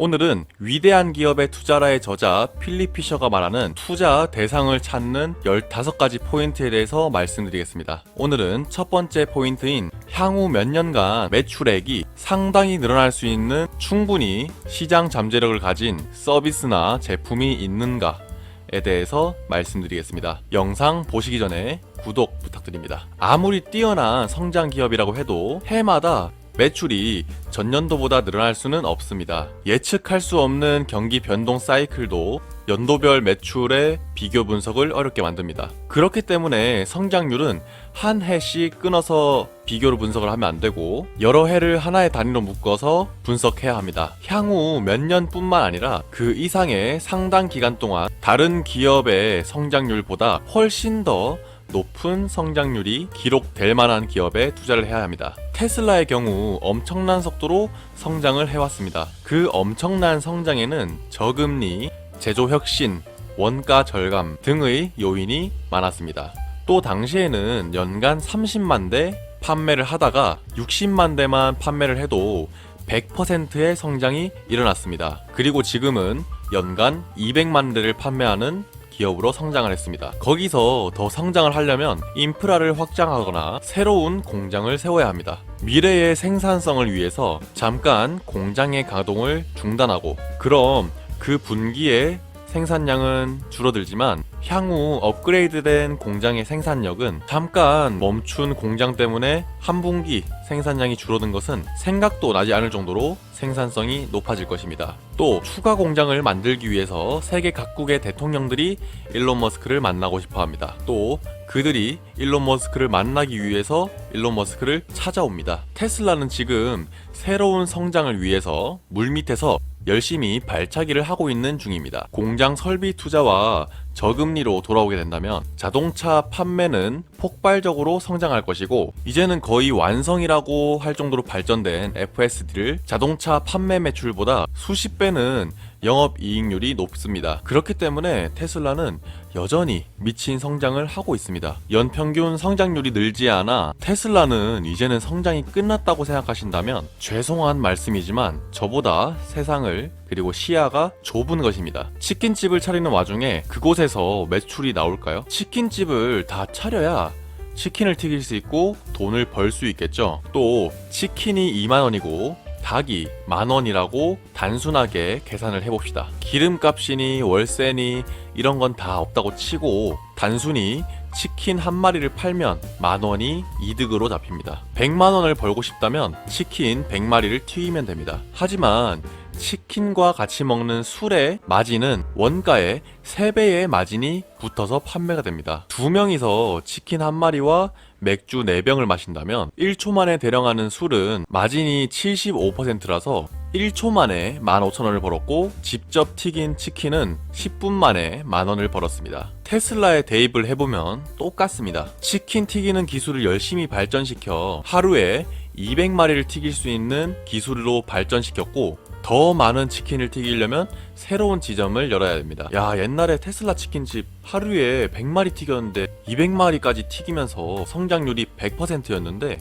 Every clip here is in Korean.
오늘은 위대한 기업의 투자라의 저자 필립 피셔가 말하는 투자 대상을 찾는 15가지 포인트에 대해서 말씀드리겠습니다. 오늘은 첫 번째 포인트인 향후 몇 년간 매출액이 상당히 늘어날 수 있는 충분히 시장 잠재력을 가진 서비스나 제품이 있는가에 대해서 말씀드리겠습니다. 영상 보시기 전에 구독 부탁드립니다. 아무리 뛰어난 성장 기업이라고 해도 해마다 매출이 전년도보다 늘어날 수는 없습니다. 예측할 수 없는 경기 변동 사이클도 연도별 매출의 비교 분석을 어렵게 만듭니다. 그렇기 때문에 성장률은 한 해씩 끊어서 비교로 분석을 하면 안 되고 여러 해를 하나의 단위로 묶어서 분석해야 합니다. 향후 몇 년뿐만 아니라 그 이상의 상당 기간 동안 다른 기업의 성장률보다 훨씬 더 높은 성장률이 기록될 만한 기업에 투자를 해야 합니다. 테슬라의 경우 엄청난 속도로 성장을 해왔습니다. 그 엄청난 성장에는 저금리, 제조 혁신, 원가 절감 등의 요인이 많았습니다. 또 당시에는 연간 30만 대 판매를 하다가 60만 대만 판매를 해도 100%의 성장이 일어났습니다. 그리고 지금은 연간 200만 대를 판매하는 기업으로 성장을 했습니다. 거기서 더 성장을 하려면 인프라를 확장하거나 새로운 공장을 세워야 합니다. 미래의 생산성을 위해서 잠깐 공장의 가동을 중단하고 그럼 그 분기에 생산량은 줄어들지만 향후 업그레이드된 공장의 생산력은 잠깐 멈춘 공장 때문에 한 분기 생산량이 줄어든 것은 생각도 나지 않을 정도로 생산성이 높아질 것입니다. 또 추가 공장을 만들기 위해서 세계 각국의 대통령들이 일론 머스크를 만나고 싶어 합니다. 또 그들이 일론 머스크를 만나기 위해서 일론 머스크를 찾아옵니다. 테슬라는 지금 새로운 성장을 위해서 물밑에서 열심히 발차기를 하고 있는 중입니다. 공장 설비 투자와 저금리로 돌아오게 된다면 자동차 판매는 폭발적으로 성장할 것이고 이제는 거의 완성이라고 할 정도로 발전된 FSD를 자동차 판매 매출보다 수십 배는 영업이익률이 높습니다. 그렇기 때문에 테슬라는 여전히 미친 성장을 하고 있습니다. 연평균 성장률이 늘지 않아 테슬라는 이제는 성장이 끝났다고 생각하신다면 죄송한 말씀이지만 저보다 세상을 그리고 시야가 좁은 것입니다. 치킨집을 차리는 와중에 그곳에서 매출이 나올까요? 치킨집을 다 차려야 치킨을 튀길 수 있고 돈을 벌 수 있겠죠. 또 치킨이 2만원이고 닭이 10,000원이라고 단순하게 계산을 해봅시다. 기름값이니 월세니 이런 건 다 없다고 치고 단순히 치킨 한 마리를 팔면 10,000원이 이득으로 잡힙니다. 100만원을 벌고 싶다면 치킨 100마리를 튀기면 됩니다. 하지만 치킨과 같이 먹는 술의 마진은 원가의 3배의 마진이 붙어서 판매가 됩니다. 2명이서 치킨 한 마리와 맥주 4병을 마신다면 1초 만에 대령하는 술은 마진이 75%라서 1초 만에 15,000원을 벌었고 직접 튀긴 치킨은 10분 만에 10,000원을 벌었습니다. 테슬라에 대입을 해보면 똑같습니다. 치킨 튀기는 기술을 열심히 발전시켜 하루에 200마리를 튀길 수 있는 기술로 발전시켰고 더 많은 치킨을 튀기려면 새로운 지점을 열어야 됩니다. 야, 옛날에 테슬라 치킨집 하루에 100마리 튀겼는데 200마리까지 튀기면서 성장률이 100%였는데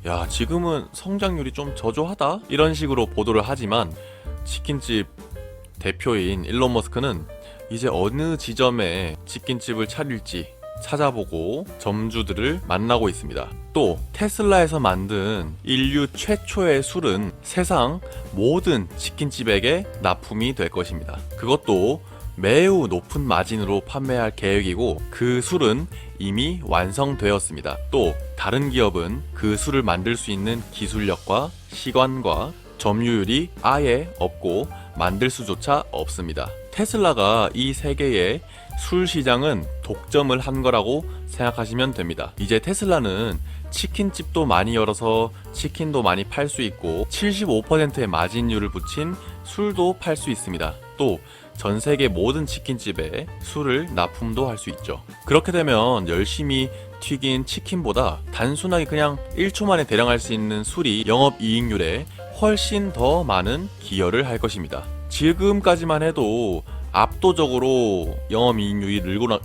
야, 지금은 성장률이 좀 저조하다? 이런 식으로 보도를 하지만 치킨집 대표인 일론 머스크는 이제 어느 지점에 치킨집을 차릴지 찾아보고 점주들을 만나고 있습니다. 또 테슬라에서 만든 인류 최초의 술은 세상 모든 치킨집에게 납품이 될 것입니다. 그것도 매우 높은 마진으로 판매할 계획이고 그 술은 이미 완성되었습니다. 또 다른 기업은 그 술을 만들 수 있는 기술력과 시간과 점유율이 아예 없고 만들 수조차 없습니다. 테슬라가 이 세계의 술 시장은 독점을 한 거라고 생각하시면 됩니다. 이제 테슬라는 치킨집도 많이 열어서 치킨도 많이 팔 수 있고 75%의 마진율을 붙인 술도 팔 수 있습니다. 또 전 세계 모든 치킨집에 술을 납품도 할 수 있죠. 그렇게 되면 열심히 튀긴 치킨보다 단순하게 그냥 1초 만에 대량할 수 있는 술이 영업이익률에 훨씬 더 많은 기여를 할 것입니다. 지금까지만 해도 압도적으로 영업이익률이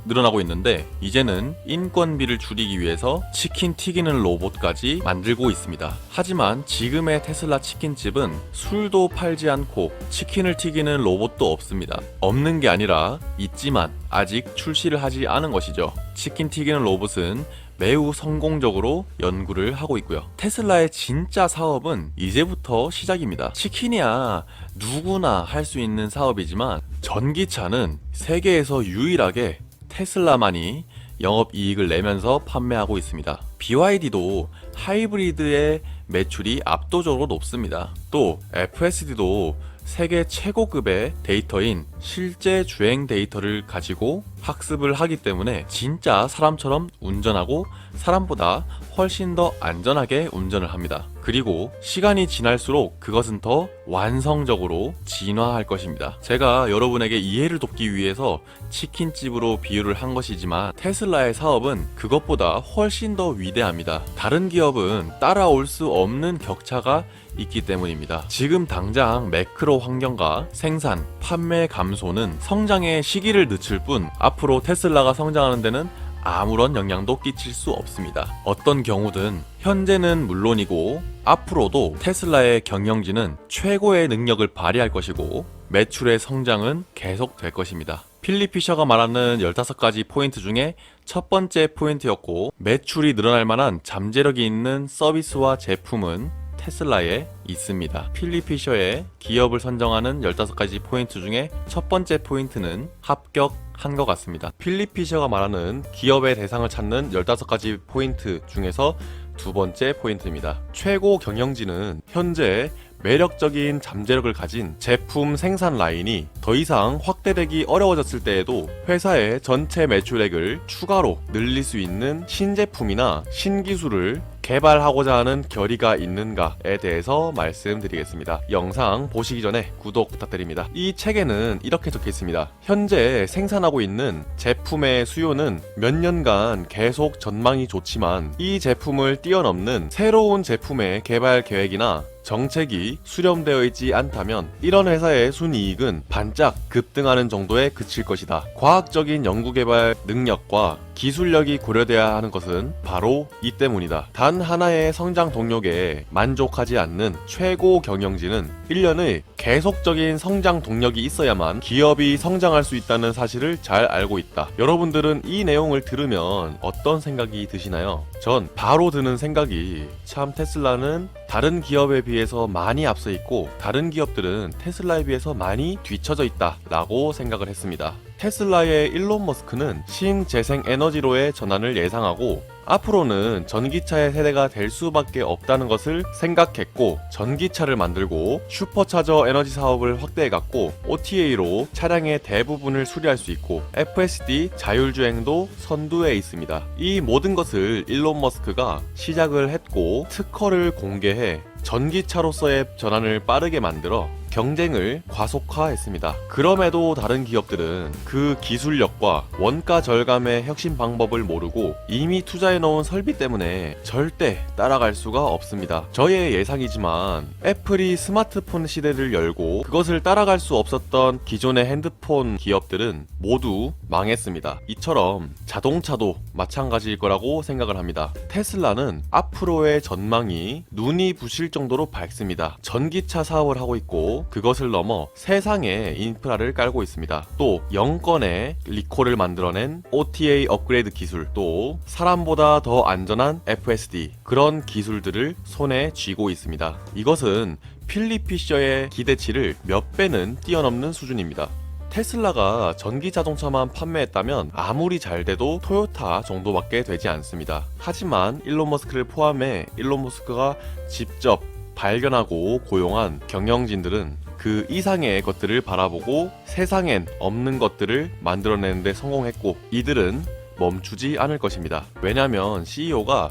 늘어나고 있는데 이제는 인건비를 줄이기 위해서 치킨 튀기는 로봇까지 만들고 있습니다. 하지만 지금의 테슬라 치킨집은 술도 팔지 않고 치킨을 튀기는 로봇도 없습니다. 없는 게 아니라 있지만 아직 출시를 하지 않은 것이죠. 치킨 튀기는 로봇은 매우 성공적으로 연구를 하고 있고요. 테슬라의 진짜 사업은 이제부터 시작입니다. 치킨이야 누구나 할 수 있는 사업이지만 전기차는 세계에서 유일하게 테슬라만이 영업이익을 내면서 판매하고 있습니다. BYD도 하이브리드의 매출이 압도적으로 높습니다. 또 FSD도 세계 최고급의 데이터인 실제 주행 데이터를 가지고 학습을 하기 때문에 진짜 사람처럼 운전하고 사람보다 훨씬 더 안전하게 운전을 합니다. 그리고 시간이 지날수록 그것은 더 완성적으로 진화할 것입니다. 제가 여러분에게 이해를 돕기 위해서 치킨집으로 비유를 한 것이지만 테슬라의 사업은 그것보다 훨씬 더 위대합니다. 다른 기업은 따라올 수 없는 격차가 있기 때문입니다. 지금 당장 매크로 환경과 생산, 판매 감소는 성장의 시기를 늦출 뿐 앞으로 테슬라가 성장하는 데는 아무런 영향도 끼칠 수 없습니다. 어떤 경우든 현재는 물론이고 앞으로도 테슬라의 경영진은 최고의 능력을 발휘할 것이고 매출의 성장은 계속될 것입니다. 필립 피셔가 말하는 15가지 포인트 중에 첫 번째 포인트였고 매출이 늘어날 만한 잠재력이 있는 서비스와 제품은 테슬라에 있습니다. 필립 피셔의 기업을 선정하는 15가지 포인트 중에 첫 번째 포인트는 합격한 것 같습니다. 필립 피셔가 말하는 기업의 대상을 찾는 15가지 포인트 중에서 두 번째 포인트입니다. 최고 경영진은 현재 매력적인 잠재력을 가진 제품 생산 라인이 더 이상 확대되기 어려워졌을 때에도 회사의 전체 매출액을 추가로 늘릴 수 있는 신제품이나 신기술을 개발하고자 하는 결의가 있는가에 대해서 말씀드리겠습니다. 영상 보시기 전에 구독 부탁드립니다. 이 책에는 이렇게 적혀 있습니다. 현재 생산하고 있는 제품의 수요는 몇 년간 계속 전망이 좋지만 이 제품을 뛰어넘는 새로운 제품의 개발 계획이나 정책이 수렴되어 있지 않다면 이런 회사의 순이익은 반짝 급등하는 정도에 그칠 것이다. 과학적인 연구개발 능력과 기술력이 고려돼야 하는 것은 바로 이 때문이다. 단 하나의 성장 동력에 만족하지 않는 최고 경영진은 1년의 계속적인 성장 동력이 있어야만 기업이 성장할 수 있다는 사실을 잘 알고 있다. 여러분들은 이 내용을 들으면 어떤 생각이 드시나요? 전 바로 드는 생각이 참 테슬라는 다른 기업에 비해서 많이 앞서 있고 다른 기업들은 테슬라에 비해서 많이 뒤처져 있다 라고 생각을 했습니다. 테슬라의 일론 머스크는 신재생 에너지로의 전환을 예상하고 앞으로는 전기차의 세대가 될 수밖에 없다는 것을 생각했고 전기차를 만들고 슈퍼차저 에너지 사업을 확대해갔고 OTA로 차량의 대부분을 수리할 수 있고 FSD 자율주행도 선두에 있습니다. 이 모든 것을 일론 머스크가 시작을 했고 특허를 공개해 전기차로서의 전환을 빠르게 만들어 경쟁을 과속화했습니다. 그럼에도 다른 기업들은 그 기술력과 원가 절감의 혁신 방법을 모르고 이미 투자해놓은 설비 때문에 절대 따라갈 수가 없습니다. 저의 예상이지만 애플이 스마트폰 시대를 열고 그것을 따라갈 수 없었던 기존의 핸드폰 기업들은 모두 망했습니다. 이처럼 자동차도 마찬가지일 거라고 생각을 합니다. 테슬라는 앞으로의 전망이 눈이 부실 정도로 밝습니다. 전기차 사업을 하고 있고 그것을 넘어 세상에 인프라를 깔고 있습니다. 또 0건의 리콜을 만들어낸 OTA 업그레이드 기술, 또 사람보다 더 안전한 FSD, 그런 기술들을 손에 쥐고 있습니다. 이것은 필립 피셔의 기대치를 몇 배는 뛰어넘는 수준입니다. 테슬라가 전기 자동차만 판매했다면 아무리 잘 돼도 토요타 정도밖에 되지 않습니다. 하지만 일론 머스크를 포함해 일론 머스크가 직접 발견하고 고용한 경영진들은 그 이상의 것들을 바라보고 세상엔 없는 것들을 만들어내는데 성공했고 이들은 멈추지 않을 것입니다. 왜냐하면 CEO가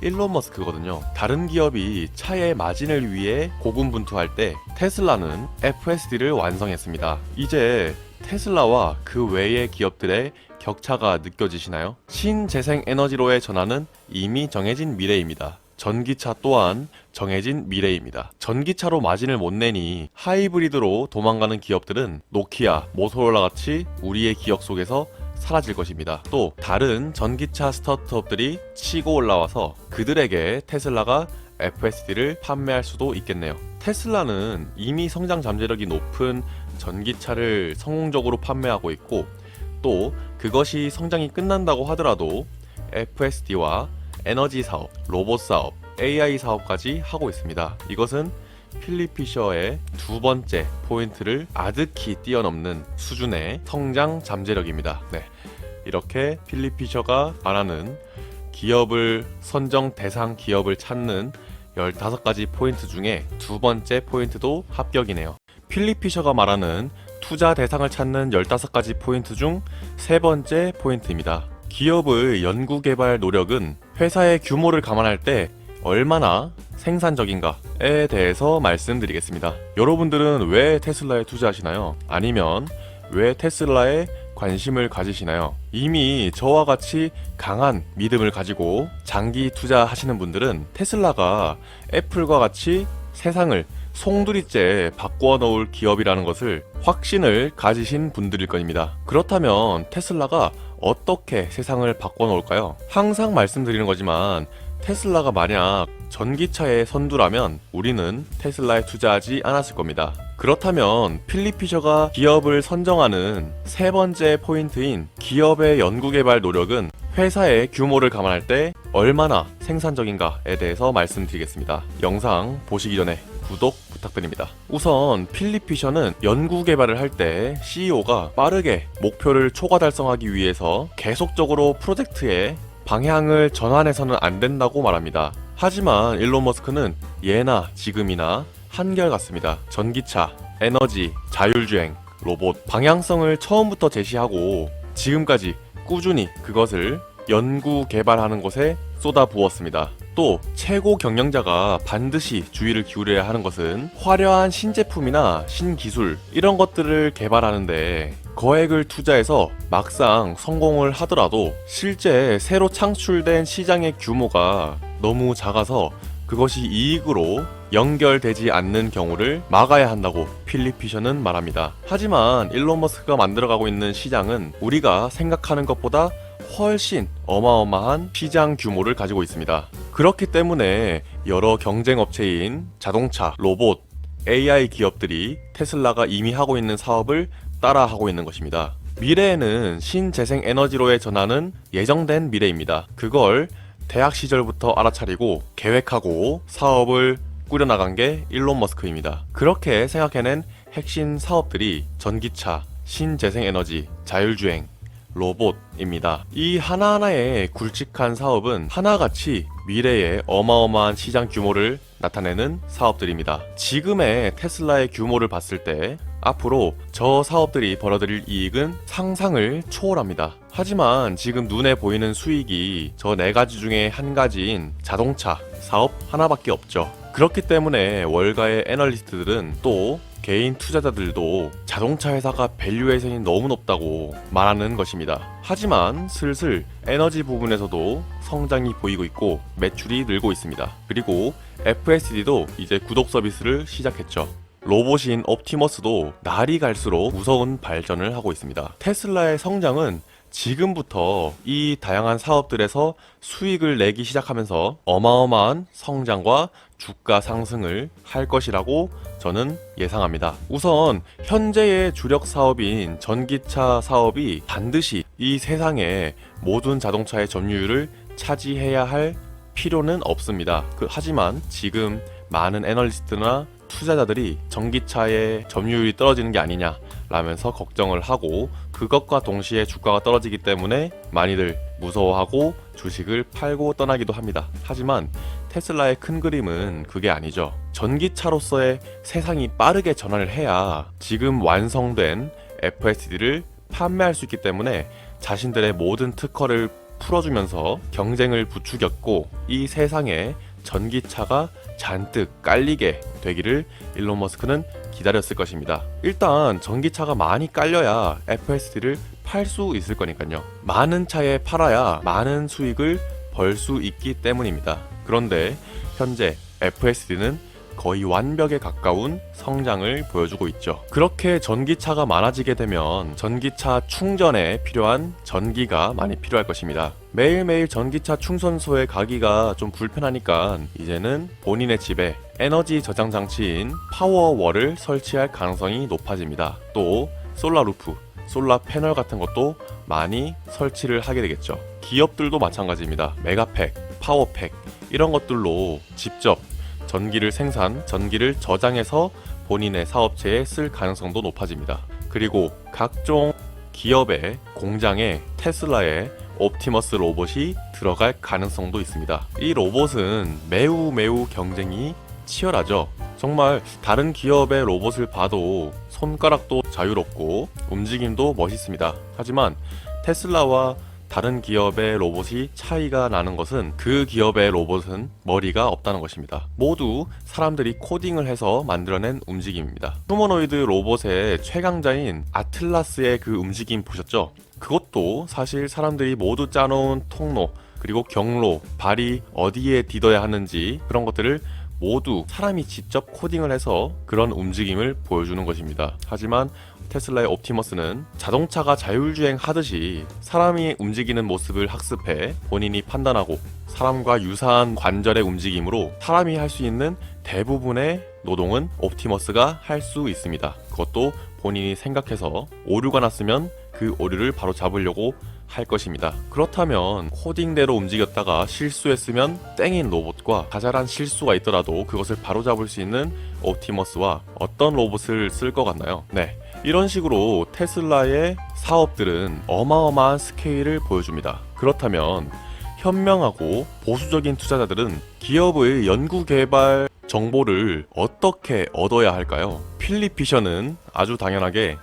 일론 머스크거든요. 다른 기업이 차의 마진을 위해 고군분투할 때 테슬라는 FSD를 완성했습니다. 이제 테슬라와 그 외의 기업들의 격차가 느껴지시나요? 신재생 에너지로의 전환은 이미 정해진 미래입니다. 전기차 또한 정해진 미래입니다. 전기차로 마진을 못 내니 하이브리드로 도망가는 기업들은 노키아, 모토로라 같이 우리의 기억 속에서 사라질 것입니다. 또 다른 전기차 스타트업들이 치고 올라와서 그들에게 테슬라가 FSD를 판매할 수도 있겠네요. 테슬라는 이미 성장 잠재력이 높은 전기차를 성공적으로 판매하고 있고, 또 그것이 성장이 끝난다고 하더라도 FSD와 에너지 사업, 로봇 사업, AI 사업까지 하고 있습니다. 이것은 필립 피셔의 두 번째 포인트를 아득히 뛰어넘는 수준의 성장 잠재력입니다. 네, 이렇게 필립 피셔가 말하는 기업을 선정 대상 기업을 찾는 15가지 포인트 중에 두 번째 포인트도 합격이네요. 필립 피셔가 말하는 투자 대상을 찾는 15가지 포인트 중 세 번째 포인트입니다. 기업의 연구개발 노력은 회사의 규모를 감안할 때 얼마나 생산적인가에 대해서 말씀드리겠습니다. 여러분들은 왜 테슬라에 투자하시나요? 아니면 왜 테슬라에 관심을 가지시나요? 이미 저와 같이 강한 믿음을 가지고 장기 투자하시는 분들은 테슬라가 애플과 같이 세상을 송두리째 바꾸어 놓을 기업이라는 것을 확신을 가지신 분들일 겁니다. 그렇다면 테슬라가 어떻게 세상을 바꿔 놓을까요? 항상 말씀드리는 거지만 테슬라가 만약 전기차의 선두라면 우리는 테슬라에 투자하지 않았을 겁니다. 그렇다면 필립 피셔가 기업을 선정하는 세 번째 포인트인 기업의 연구개발 노력은 회사의 규모를 감안할 때 얼마나 생산적인가에 대해서 말씀드리겠습니다. 영상 보시기 전에 구독 부탁드립니다. 우선 필립 피셔는 연구개발을 할 때 CEO가 빠르게 목표를 초과 달성하기 위해서 계속적으로 프로젝트의 방향을 전환해서는 안 된다고 말합니다. 하지만 일론 머스크는 예나 지금이나 한결같습니다. 전기차, 에너지, 자율주행, 로봇 방향성을 처음부터 제시하고 지금까지 꾸준히 그것을 연구 개발하는 것에 쏟아부었습니다. 또 최고 경영자가 반드시 주의를 기울여야 하는 것은 화려한 신제품이나 신기술 이런 것들을 개발하는데 거액을 투자해서 막상 성공을 하더라도 실제 새로 창출된 시장의 규모가 너무 작아서 그것이 이익으로 연결되지 않는 경우를 막아야 한다고 필립 피셔는 말합니다. 하지만 일론 머스크가 만들어가고 있는 시장은 우리가 생각하는 것보다 훨씬 어마어마한 시장 규모를 가지고 있습니다. 그렇기 때문에 여러 경쟁 업체인 자동차, 로봇, AI 기업들이 테슬라가 이미 하고 있는 사업을 따라하고 있는 것입니다. 미래에는 신재생 에너지로의 전환은 예정된 미래입니다. 그걸 대학 시절부터 알아차리고 계획하고 사업을 꾸려나간 게 일론 머스크입니다. 그렇게 생각해낸 핵심 사업들이 전기차, 신재생 에너지, 자율주행, 로봇입니다. 이 하나하나의 굵직한 사업은 하나같이 미래의 어마어마한 시장 규모를 나타내는 사업들입니다. 지금의 테슬라의 규모를 봤을 때 앞으로 저 사업들이 벌어들일 이익은 상상을 초월합니다. 하지만 지금 눈에 보이는 수익이 저 네 가지 중에 한 가지인 자동차 사업 하나밖에 없죠. 그렇기 때문에 월가의 애널리스트들은 또 개인 투자자들도 자동차 회사가 밸류에이션이 너무 높다고 말하는 것입니다. 하지만 슬슬 에너지 부분에서도 성장이 보이고 있고 매출이 늘고 있습니다. 그리고 FSD도 이제 구독 서비스를 시작했죠. 로봇인 옵티머스도 날이 갈수록 무서운 발전을 하고 있습니다. 테슬라의 성장은 지금부터 이 다양한 사업들에서 수익을 내기 시작하면서 어마어마한 성장과 주가 상승을 할 것이라고 저는 예상합니다. 우선 현재의 주력 사업인 전기차 사업이 반드시 이 세상의 모든 자동차의 점유율을 차지해야 할 필요는 없습니다. 하지만 지금 많은 애널리스트나 투자자들이 전기차의 점유율이 떨어지는 게 아니냐 라면서 걱정을 하고 그것과 동시에 주가가 떨어지기 때문에 많이들 무서워하고 주식을 팔고 떠나기도 합니다. 하지만 테슬라의 큰 그림은 그게 아니죠. 전기차로서의 세상이 빠르게 전환을 해야 지금 완성된 FSD를 판매할 수 있기 때문에 자신들의 모든 특허를 풀어주면서 경쟁을 부추겼고 이 세상에 전기차가 잔뜩 깔리게 되기를 일론 머스크는 기다렸을 것입니다. 일단 전기차가 많이 깔려야 FSD를 팔 수 있을 거니까요. 많은 차에 팔아야 많은 수익을 벌 수 있기 때문입니다. 그런데 현재 FSD는 거의 완벽에 가까운 성장을 보여주고 있죠. 그렇게 전기차가 많아지게 되면 전기차 충전에 필요한 전기가 많이 필요할 것입니다. 매일매일 전기차 충전소에 가기가 좀 불편하니까 이제는 본인의 집에 에너지 저장 장치인 파워월을 설치할 가능성이 높아집니다. 또 솔라 루프, 솔라 패널 같은 것도 많이 설치를 하게 되겠죠. 기업들도 마찬가지입니다. 메가팩, 파워팩 이런 것들로 직접 전기를 전기를 저장해서 본인의 사업체에 쓸 가능성도 높아집니다. 그리고 각종 기업의 공장에 테슬라의 옵티머스 로봇이 들어갈 가능성도 있습니다. 이 로봇은 매우 경쟁이 치열하죠. 정말 다른 기업의 로봇을 봐도 손가락도 자유롭고 움직임도 멋있습니다. 하지만 테슬라와 다른 기업의 로봇이 차이가 나는 것은 그 기업의 로봇은 머리가 없다는 것입니다. 모두 사람들이 코딩을 해서 만들어낸 움직임입니다. 휴머노이드 로봇의 최강자인 아틀라스의 그 움직임 보셨죠? 그것도 사실 사람들이 모두 짜놓은 통로, 그리고 경로, 발이 어디에 디뎌야 하는지 그런 것들을 모두 사람이 직접 코딩을 해서 그런 움직임을 보여주는 것입니다. 하지만 테슬라의 옵티머스는 자동차가 자율주행 하듯이 사람이 움직이는 모습을 학습해 본인이 판단하고 사람과 유사한 관절의 움직임으로 사람이 할 수 있는 대부분의 노동은 옵티머스가 할 수 있습니다. 그것도 본인이 생각해서 오류가 났으면 그 오류를 바로 잡으려고 할 것입니다. 그렇다면 코딩대로 움직였다가 실수했으면 땡인 로봇과 자잘한 실수가 있더라도 그것을 바로잡을 수 있는 옵티머스와 어떤 로봇을 쓸 것 같나요? 네, 이런 식으로 테슬라의 사업들은 어마어마한 스케일을 보여줍니다. 그렇다면 현명하고 보수적인 투자자들은 기업의 연구개발 정보를 어떻게 얻어야 할까요? 필립 피셔는 아주 당연하게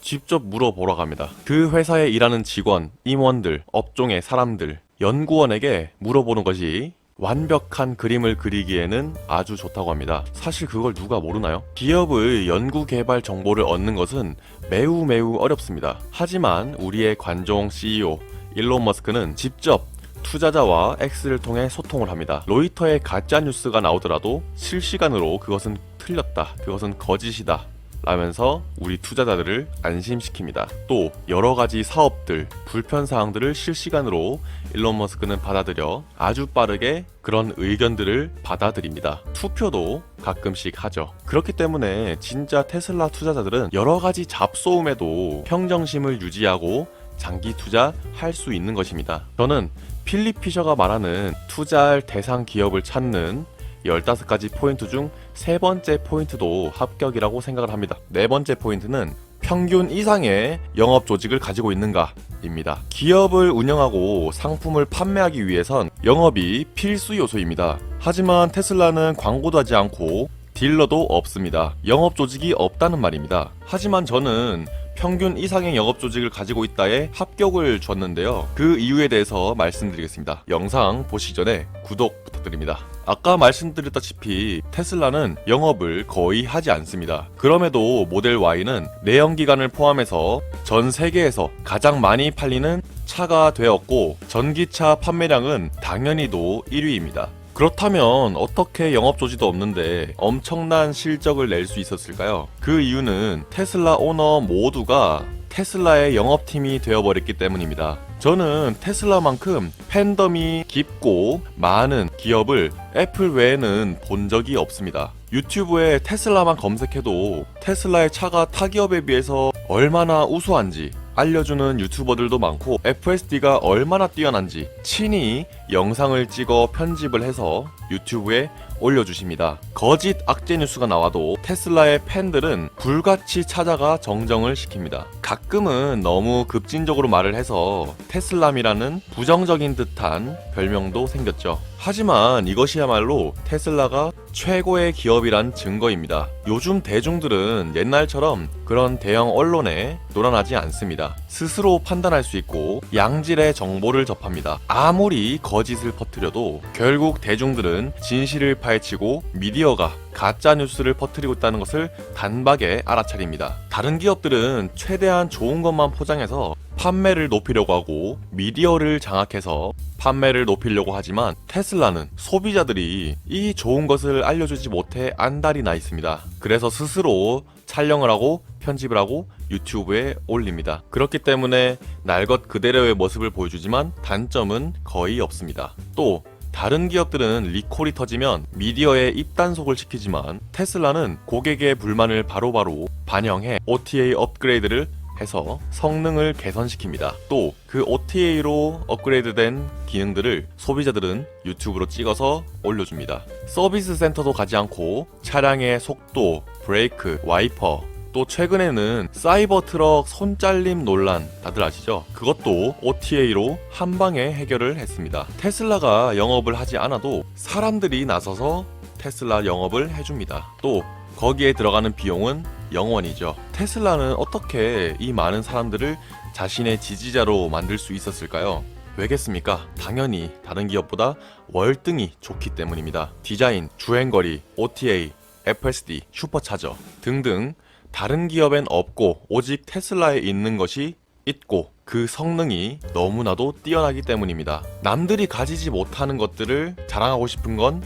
직접 물어보러 갑니다. 그 회사에 일하는 직원, 임원들, 업종의 사람들, 연구원에게 물어보는 것이 완벽한 그림을 그리기에는 아주 좋다고 합니다. 사실 그걸 누가 모르나요? 기업의 연구개발 정보를 얻는 것은 매우 어렵습니다. 하지만 우리의 관종 CEO 일론 머스크는 직접 투자자와 X를 통해 소통을 합니다. 로이터의 가짜뉴스가 나오더라도 실시간으로 그것은 틀렸다, 그것은 거짓이다 라면서 우리 투자자들을 안심시킵니다. 또 여러가지 사업들, 불편사항들을 실시간으로 일론 머스크는 받아들여 아주 빠르게 그런 의견들을 받아들입니다. 투표도 가끔씩 하죠. 그렇기 때문에 진짜 테슬라 투자자들은 여러가지 잡소음에도 평정심을 유지하고 장기 투자할 수 있는 것입니다. 저는 필립 피셔가 말하는 투자할 대상 기업을 찾는 15가지 포인트 중 3번째 포인트도 합격이라고 생각을 합니다. 4번째 포인트는 평균 이상의 영업 조직을 가지고 있는가 입니다. 기업을 운영하고 상품을 판매하기 위해선 영업이 필수 요소입니다. 하지만 테슬라는 광고도 하지 않고 딜러도 없습니다. 영업 조직이 없다는 말입니다. 하지만 저는 평균 이상의 영업 조직을 가지고 있다에 합격을 줬는데요. 그 이유에 대해서 말씀드리겠습니다. 영상 보시기 전에 구독 부탁드립니다. 아까 말씀드렸다시피 테슬라는 영업을 거의 하지 않습니다. 그럼에도 모델 Y는 내연기관을 포함해서 전 세계에서 가장 많이 팔리는 차가 되었고 전기차 판매량은 당연히도 1위입니다. 그렇다면 어떻게 영업 조직도 없는데 엄청난 실적을 낼 수 있었을까요? 그 이유는 테슬라 오너 모두가 테슬라의 영업팀이 되어버렸기 때문입니다. 저는 테슬라만큼 팬덤이 깊고 많은 기업을 애플 외에는 본 적이 없습니다. 유튜브에 테슬라만 검색해도 테슬라의 차가 타 기업에 비해서 얼마나 우수한지 알려주는 유튜버들도 많고 FSD가 얼마나 뛰어난지 친히 영상을 찍어 편집을 해서 유튜브에 올려주십니다. 거짓 악재 뉴스가 나와도 테슬라의 팬들은 불같이 찾아가 정정을 시킵니다. 가끔은 너무 급진적으로 말을 해서 테슬람이라는 부정적인 듯한 별명도 생겼죠. 하지만 이것이야말로 테슬라가 최고의 기업이란 증거입니다. 요즘 대중들은 옛날처럼 그런 대형 언론에 놀아나지 않습니다. 스스로 판단할 수 있고 양질의 정보를 접합니다. 아무리 거짓을 퍼뜨려도 결국 대중들은 진실을 파헤치고 미디어가 가짜 뉴스를 퍼뜨리고 있다는 것을 단박에 알아차립니다. 다른 기업들은 최대한 좋은 것만 포장해서 판매를 높이려고 하고 미디어를 장악해서 판매를 높이려고 하지만 테슬라는 소비자들이 이 좋은 것을 알려주지 못해 안달이 나 있습니다. 그래서 스스로 촬영을 하고 편집을 하고 유튜브에 올립니다. 그렇기 때문에 날 것 그대로의 모습을 보여주지만 단점은 거의 없습니다. 또 다른 기업들은 리콜이 터지면 미디어에 입단속을 시키지만 테슬라는 고객의 불만을 바로바로 반영해 OTA 업그레이드를 해서 성능을 개선시킵니다. 또 그 OTA로 업그레이드된 기능들을 소비자들은 유튜브로 찍어서 올려줍니다. 서비스 센터도 가지 않고 차량의 속도, 브레이크, 와이퍼, 또 최근에는 사이버 트럭 손잘림 논란 다들 아시죠? 그것도 OTA로 한 방에 해결을 했습니다. 테슬라가 영업을 하지 않아도 사람들이 나서서 테슬라 영업을 해줍니다. 또 거기에 들어가는 비용은 0원이죠. 테슬라는 어떻게 이 많은 사람들을 자신의 지지자로 만들 수 있었을까요? 왜겠습니까? 당연히 다른 기업보다 월등히 좋기 때문입니다. 디자인, 주행거리, OTA, FSD, 슈퍼차저 등등 다른 기업엔 없고 오직 테슬라에 있는 것이 있고 그 성능이 너무나도 뛰어나기 때문입니다. 남들이 가지지 못하는 것들을 자랑하고 싶은 건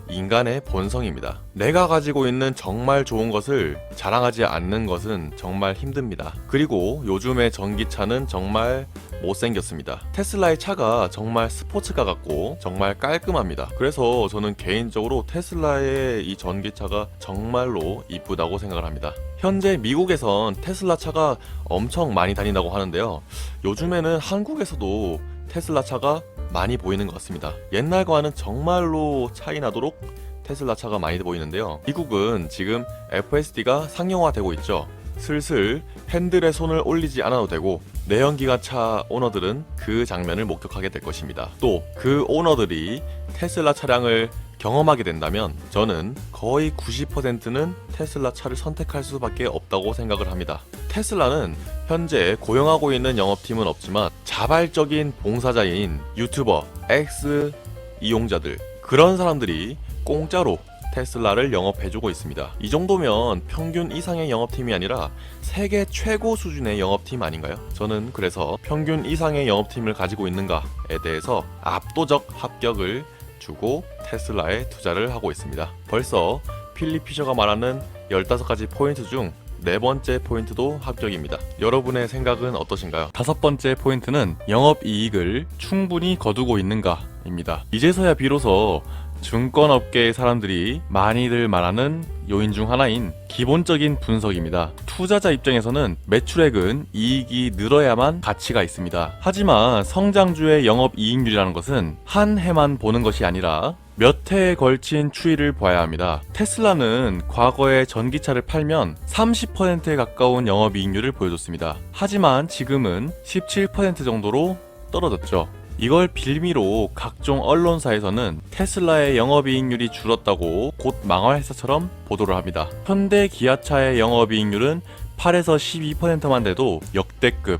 인간의 본성입니다. 내가 가지고 있는 정말 좋은 것을 자랑하지 않는 것은 정말 힘듭니다. 그리고 요즘의 전기차는 정말 못생겼습니다. 테슬라의 차가 정말 스포츠카 같고 정말 깔끔합니다. 그래서 저는 개인적으로 테슬라의 이 전기차가 정말로 이쁘다고 생각을 합니다. 현재 미국에선 테슬라 차가 엄청 많이 다닌다고 하는데요. 요즘에는 한국에서도 테슬라 차가 많이 보이는 것 같습니다. 옛날과는 정말로 차이 나도록 테슬라 차가 많이 보이는데요. 미국은 지금 FSD가 상용화되고 있죠. 슬슬 핸들에 손을 올리지 않아도 되고 내연기관차 오너들은 그 장면을 목격하게 될 것입니다. 또 그 오너들이 테슬라 차량을 경험하게 된다면 저는 거의 90%는 테슬라 차를 선택할 수밖에 없다고 생각을 합니다. 테슬라는 현재 고용하고 있는 영업팀은 없지만 자발적인 봉사자인 유튜버, X 이용자들 그런 사람들이 공짜로 테슬라를 영업해주고 있습니다. 이 정도면 평균 이상의 영업팀이 아니라 세계 최고 수준의 영업팀 아닌가요? 저는 그래서 평균 이상의 영업팀을 가지고 있는가에 대해서 압도적 합격을 주고 테슬라에 투자를 하고 있습니다. 벌써 필립 피셔가 말하는 15가지 포인트 중 4번째 포인트도 합격입니다. 여러분의 생각은 어떠신가요? 5번째 포인트는 영업이익을 충분히 거두고 있는가 입니다. 이제서야 비로소 증권업계의 사람들이 많이들 말하는 요인 중 하나인 기본적인 분석입니다. 투자자 입장에서는 매출액은 이익이 늘어야만 가치가 있습니다. 하지만 성장주의 영업이익률이라는 것은 한 해만 보는 것이 아니라 몇 해에 걸친 추이를 봐야 합니다. 테슬라는 과거에 전기차를 팔면 30%에 가까운 영업이익률을 보여줬습니다. 하지만 지금은 17% 정도로 떨어졌죠. 이걸 빌미로 각종 언론사에서는 테슬라의 영업이익률이 줄었다고 곧 망할 회사처럼 보도를 합니다. 현대 기아차의 영업이익률은 8에서 12%만 돼도 역대급,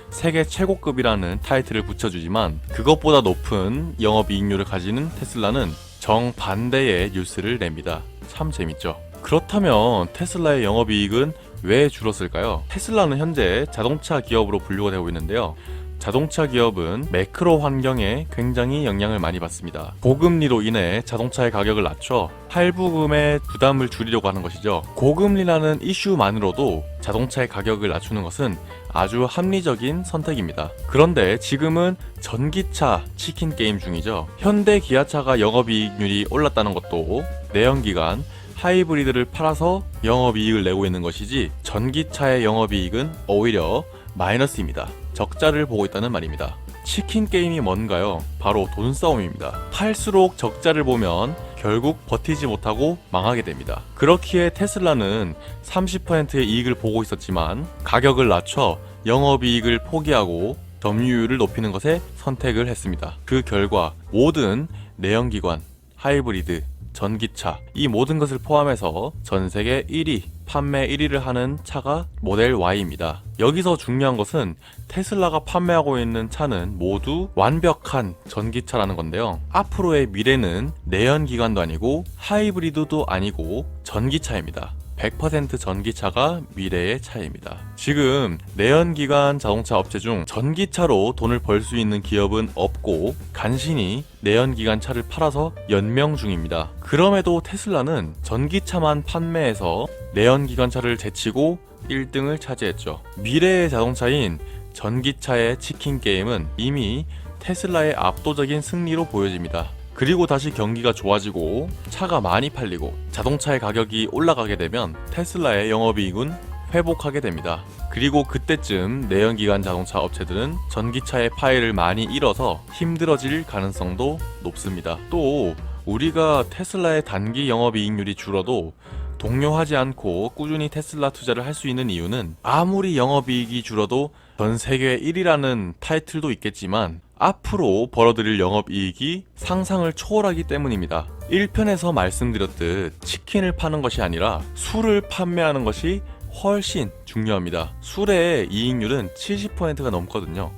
세계 최고급이라는 타이틀을 붙여주지만 그것보다 높은 영업이익률을 가지는 테슬라는 정반대의 뉴스를 냅니다. 참 재밌죠? 그렇다면 테슬라의 영업이익은 왜 줄었을까요? 테슬라는 현재 자동차 기업으로 분류가 되고 있는데요. 자동차 기업은 매크로 환경에 굉장히 영향을 많이 받습니다. 고금리로 인해 자동차의 가격을 낮춰 할부금의 부담을 줄이려고 하는 것이죠. 고금리라는 이슈만으로도 자동차의 가격을 낮추는 것은 아주 합리적인 선택입니다. 그런데 지금은 전기차 치킨 게임 중이죠. 현대 기아차가 영업이익률이 올랐다는 것도 내연기관 하이브리드를 팔아서 영업이익을 내고 있는 것이지 전기차의 영업이익은 오히려 마이너스입니다. 적자를 보고 있다는 말입니다. 치킨 게임이 뭔가요? 바로 돈싸움입니다. 팔수록 적자를 보면 결국 버티지 못하고 망하게 됩니다. 그렇기에 테슬라는 30%의 이익을 보고 있었지만 가격을 낮춰 영업이익을 포기하고 점유율을 높이는 것에 선택을 했습니다. 그 결과 모든 내연기관, 하이브리드, 전기차, 이 모든 것을 포함해서 전 세계 1위, 판매 1위를 하는 차가 모델 Y입니다. 여기서 중요한 것은 테슬라가 판매하고 있는 차는 모두 완벽한 전기차라는 건데요. 앞으로의 미래는 내연기관도 아니고 하이브리드도 아니고 전기차입니다. 100% 전기차가 미래의 차입니다. 지금 내연기관 자동차 업체 중 전기차로 돈을 벌 수 있는 기업은 없고 간신히 내연기관 차를 팔아서 연명 중입니다. 그럼에도 테슬라는 전기차만 판매해서 내연기관차를 제치고 1등을 차지했죠. 미래의 자동차인 전기차의 치킨 게임은 이미 테슬라의 압도적인 승리로 보여집니다. 그리고 다시 경기가 좋아지고 차가 많이 팔리고 자동차의 가격이 올라가게 되면 테슬라의 영업이익은 회복하게 됩니다. 그리고 그때쯤 내연기관 자동차 업체들은 전기차의 파일을 많이 잃어서 힘들어질 가능성도 높습니다. 또 우리가 테슬라의 단기 영업이익률이 줄어도 동요하지 않고 꾸준히 테슬라 투자를 할 수 있는 이유는 아무리 영업이익이 줄어도 전 세계 1위라는 타이틀도 있겠지만 앞으로 벌어들일 영업이익이 상상을 초월하기 때문입니다. 1편에서 말씀드렸듯 치킨을 파는 것이 아니라 술을 판매하는 것이 훨씬 중요합니다. 술의 이익률은 70%가 넘거든요.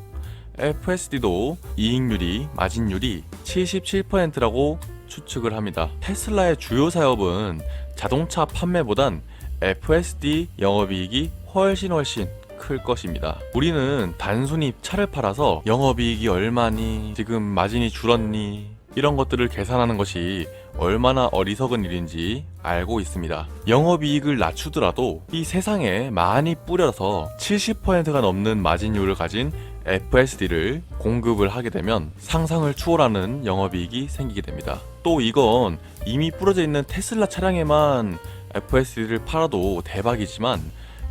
FSD도 이익률이, 마진율이 77%라고 추측을 합니다. 테슬라의 주요 사업은 자동차 판매보단 FSD 영업이익이 훨씬 클 것입니다. 우리는 단순히 차를 팔아서 영업이익이 얼마니, 지금 마진이 줄었니, 이런 것들을 계산하는 것이 얼마나 어리석은 일인지 알고 있습니다. 영업이익을 낮추더라도 이 세상에 많이 뿌려서 70%가 넘는 마진율을 가진 FSD를 공급을 하게 되면 상상을 추월하는 영업이익이 생기게 됩니다. 또 이건 이미 뿌려져 있는 테슬라 차량에만 FSD를 팔아도 대박이지만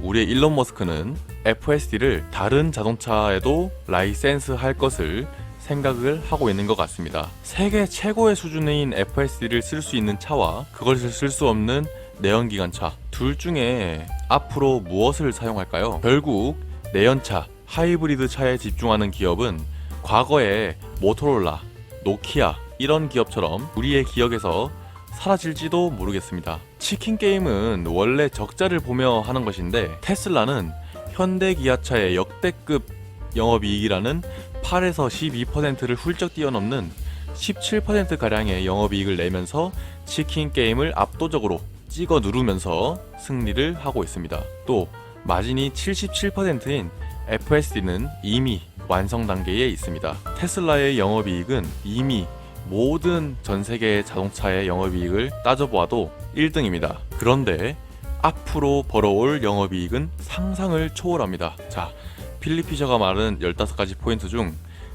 우리의 일론 머스크는 FSD를 다른 자동차에도 라이센스 할 것을 생각을 하고 있는 것 같습니다. 세계 최고의 수준인 FSD를 쓸 수 있는 차와 그것을 쓸 수 없는 내연기관차, 둘 중에 앞으로 무엇을 사용할까요? 결국 내연차, 하이브리드 차에 집중하는 기업은 과거의 모토로라, 노키아 이런 기업처럼 우리의 기억에서 사라질지도 모르겠습니다. 치킨 게임은 원래 적자를 보며 하는 것인데 테슬라는 현대 기아차의 역대급 영업이익이라는 8에서 12%를 훌쩍 뛰어넘는 17%가량의 영업이익을 내면서 치킨 게임을 압도적으로 찍어 누르면서 승리를 하고 있습니다. 또 마진이 77%인 FSD는 이미 완성 단계에 있습니다. 테슬라의 영업이익은 이미 모든 전 세계의 자동차의 영업이익을 따져보아도 1등입니다. 그런데 앞으로 벌어올 영업이익은 상상을 초월합니다. 자, 필립 피셔가 말한 15가지 포인트 중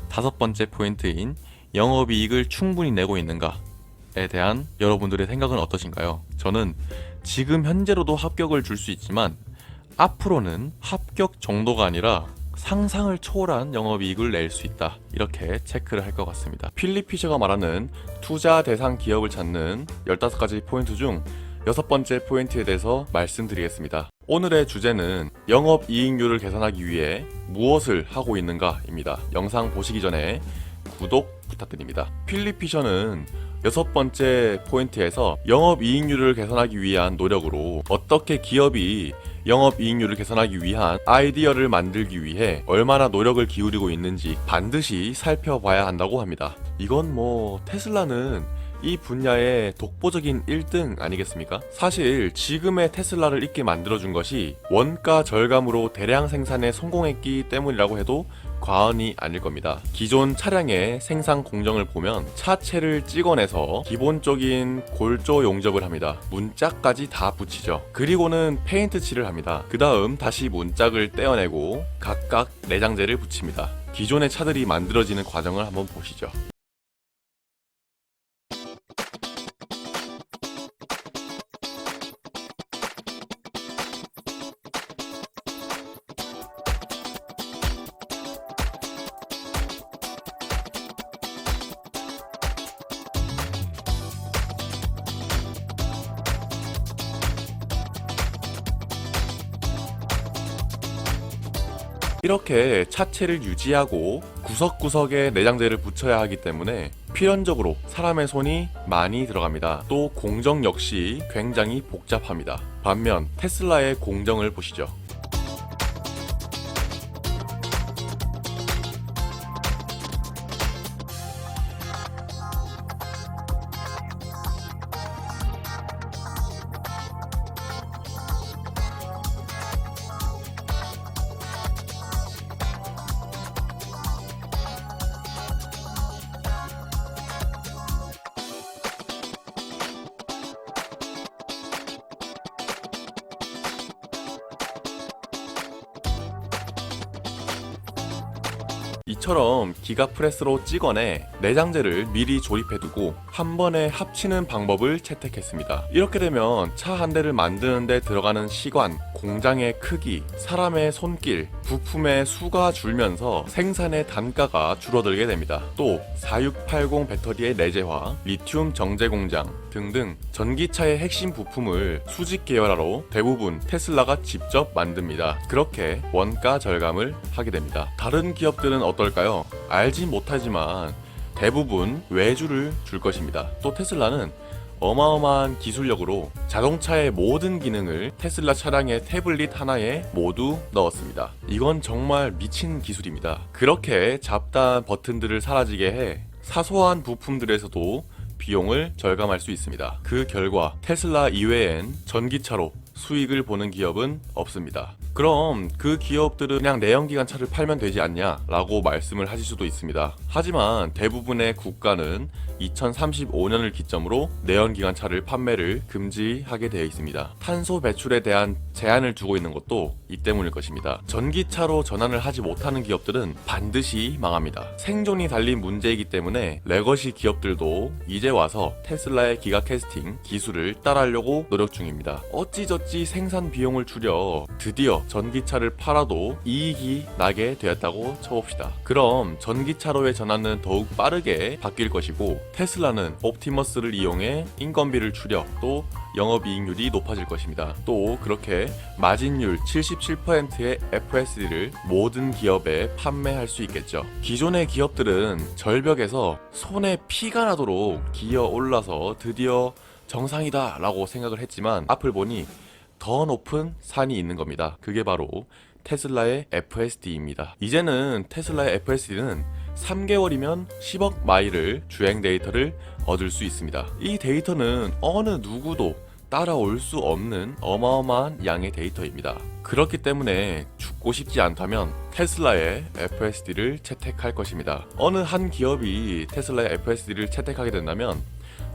5번째 포인트인 영업이익을 충분히 내고 있는가에 대한 여러분들의 생각은 어떠신가요? 저는 지금 현재로도 합격을 줄 수 있지만 앞으로는 합격 정도가 아니라 상상을 초월한 영업이익을 낼 수 있다, 이렇게 체크를 할 것 같습니다. 필립 피셔가 말하는 투자 대상 기업을 찾는 15가지 포인트 중 6번째 포인트에 대해서 말씀드리겠습니다. 오늘의 주제는 영업이익률을 계산하기 위해 무엇을 하고 있는가입니다. 영상 보시기 전에 구독 부탁드립니다. 필립 피셔는 6번째 포인트에서 영업이익률을 계산하기 위한 노력으로 어떻게 기업이 영업이익률을 계산하기 위한 아이디어를 만들기 위해 얼마나 노력을 기울이고 있는지 반드시 살펴봐야 한다고 합니다. 이건 테슬라는 이 분야의 독보적인 1등 아니겠습니까? 사실 지금의 테슬라를 있게 만들어준 것이 원가 절감으로 대량 생산에 성공했기 때문이라고 해도 과언이 아닐 겁니다. 기존 차량의 생산 공정을 보면 차체를 찍어내서 기본적인 골조 용접을 합니다. 문짝까지 다 붙이죠. 그리고는 페인트 칠을 합니다. 그 다음 다시 문짝을 떼어내고 각각 내장재를 붙입니다. 기존의 차들이 만들어지는 과정을 한번 보시죠. 이렇게 차체를 유지하고 구석구석에 내장재를 붙여야 하기 때문에 필연적으로 사람의 손이 많이 들어갑니다. 또 공정 역시 굉장히 복잡합니다. 반면 테슬라의 공정을 보시죠. 이처럼 기가프레스로 찍어내 내장재를 미리 조립해두고 한 번에 합치는 방법을 채택했습니다. 이렇게 되면 차 한 대를 만드는데 들어가는 시간, 공장의 크기, 사람의 손길, 부품의 수가 줄면서 생산의 단가가 줄어들게 됩니다. 또 4680 배터리의 내재화, 리튬 정제 공장 등등 전기차의 핵심 부품을 수직 계열화로 대부분 테슬라가 직접 만듭니다. 그렇게 원가 절감을 하게 됩니다. 다른 기업들은 어떨까요? 알지 못하지만 대부분 외주를 줄 것입니다. 또 테슬라는 어마어마한 기술력으로 자동차의 모든 기능을 테슬라 차량의 태블릿 하나에 모두 넣었습니다. 이건 정말 미친 기술입니다. 그렇게 잡다한 버튼들을 사라지게 해 사소한 부품들에서도 비용을 절감할 수 있습니다. 그 결과 테슬라 이외엔 전기차로 수익을 보는 기업은 없습니다. 그럼 그 기업들은 그냥 내연기관 차를 팔면 되지 않냐 라고 말씀을 하실 수도 있습니다. 하지만 대부분의 국가는 2035년을 기점으로 내연기관 차를 판매를 금지하게 되어 있습니다. 탄소 배출에 대한 제한을 두고 있는 것도 이 때문일 것입니다. 전기차로 전환을 하지 못하는 기업들은 반드시 망합니다. 생존이 달린 문제이기 때문에 레거시 기업들도 이제 와서 테슬라의 기가캐스팅 기술을 따라하려고 노력 중입니다. 어찌저찌 생산 비용을 줄여 드디어 전기차를 팔아도 이익이 나게 되었다고 쳐봅시다. 그럼 전기차로의 전환은 더욱 빠르게 바뀔 것이고 테슬라는 옵티머스를 이용해 인건비를 줄여 또 영업이익률이 높아질 것입니다. 또 그렇게 마진율 77%의 FSD를 모든 기업에 판매할 수 있겠죠. 기존의 기업들은 절벽에서 손에 피가 나도록 기어 올라서 드디어 정상이다 라고 생각을 했지만 앞을 보니 더 높은 산이 있는 겁니다. 그게 바로 테슬라의 FSD입니다. 이제는 테슬라의 FSD는 3개월이면 10억 마일을 주행 데이터를 얻을 수 있습니다. 이 데이터는 어느 누구도 따라올 수 없는 어마어마한 양의 데이터입니다. 그렇기 때문에 죽고 싶지 않다면 테슬라의 FSD를 채택할 것입니다. 어느 한 기업이 테슬라의 FSD를 채택하게 된다면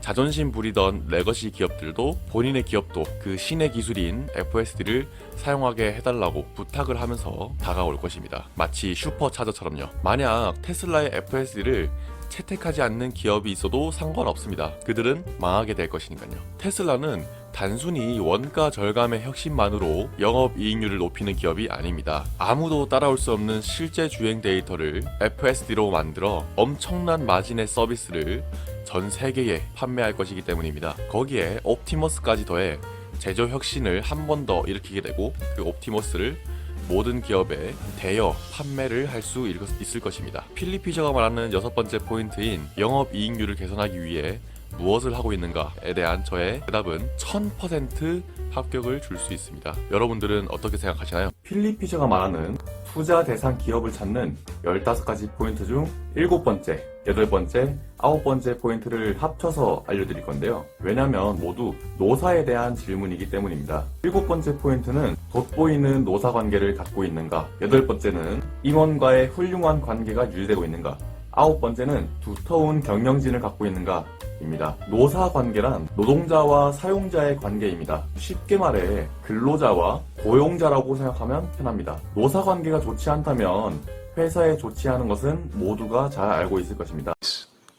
자존심 부리던 레거시 기업들도 본인의 기업도 그 신의 기술인 FSD를 사용하게 해달라고 부탁을 하면서 다가올 것입니다. 마치 슈퍼차저처럼요. 만약 테슬라의 FSD를 채택하지 않는 기업이 있어도 상관없습니다. 그들은 망하게 될 것이니까요. 테슬라는 단순히 원가 절감의 혁신만으로 영업이익률을 높이는 기업이 아닙니다. 아무도 따라올 수 없는 실제 주행 데이터를 FSD로 만들어 엄청난 마진의 서비스를 전 세계에 판매할 것이기 때문입니다. 거기에 옵티머스까지 더해 제조 혁신을 한 번 더 일으키게 되고 그 옵티머스를 모든 기업에 대여 판매를 할 수 있을 것입니다. 필립 피셔가 말하는 6번째 포인트인 영업이익률을 개선하기 위해 무엇을 하고 있는가에 대한 저의 대답은 1000% 합격을 줄 수 있습니다. 여러분들은 어떻게 생각하시나요? 필립 피셔가 말하는 투자 대상 기업을 찾는 15가지 포인트 중 7번째, 8번째, 9번째 포인트를 합쳐서 알려드릴 건데요. 왜냐하면 모두 노사에 대한 질문이기 때문입니다. 7번째 포인트는 돋보이는 노사 관계를 갖고 있는가, 8번째는 임원과의 훌륭한 관계가 유지되고 있는가, 9번째는 두터운 경영진을 갖고 있는가 입니다. 노사 관계란 노동자와 사용자의 관계입니다. 쉽게 말해 근로자와 고용자라고 생각하면 편합니다. 노사 관계가 좋지 않다면 회사에 좋지 않은 것은 모두가 잘 알고 있을 것입니다.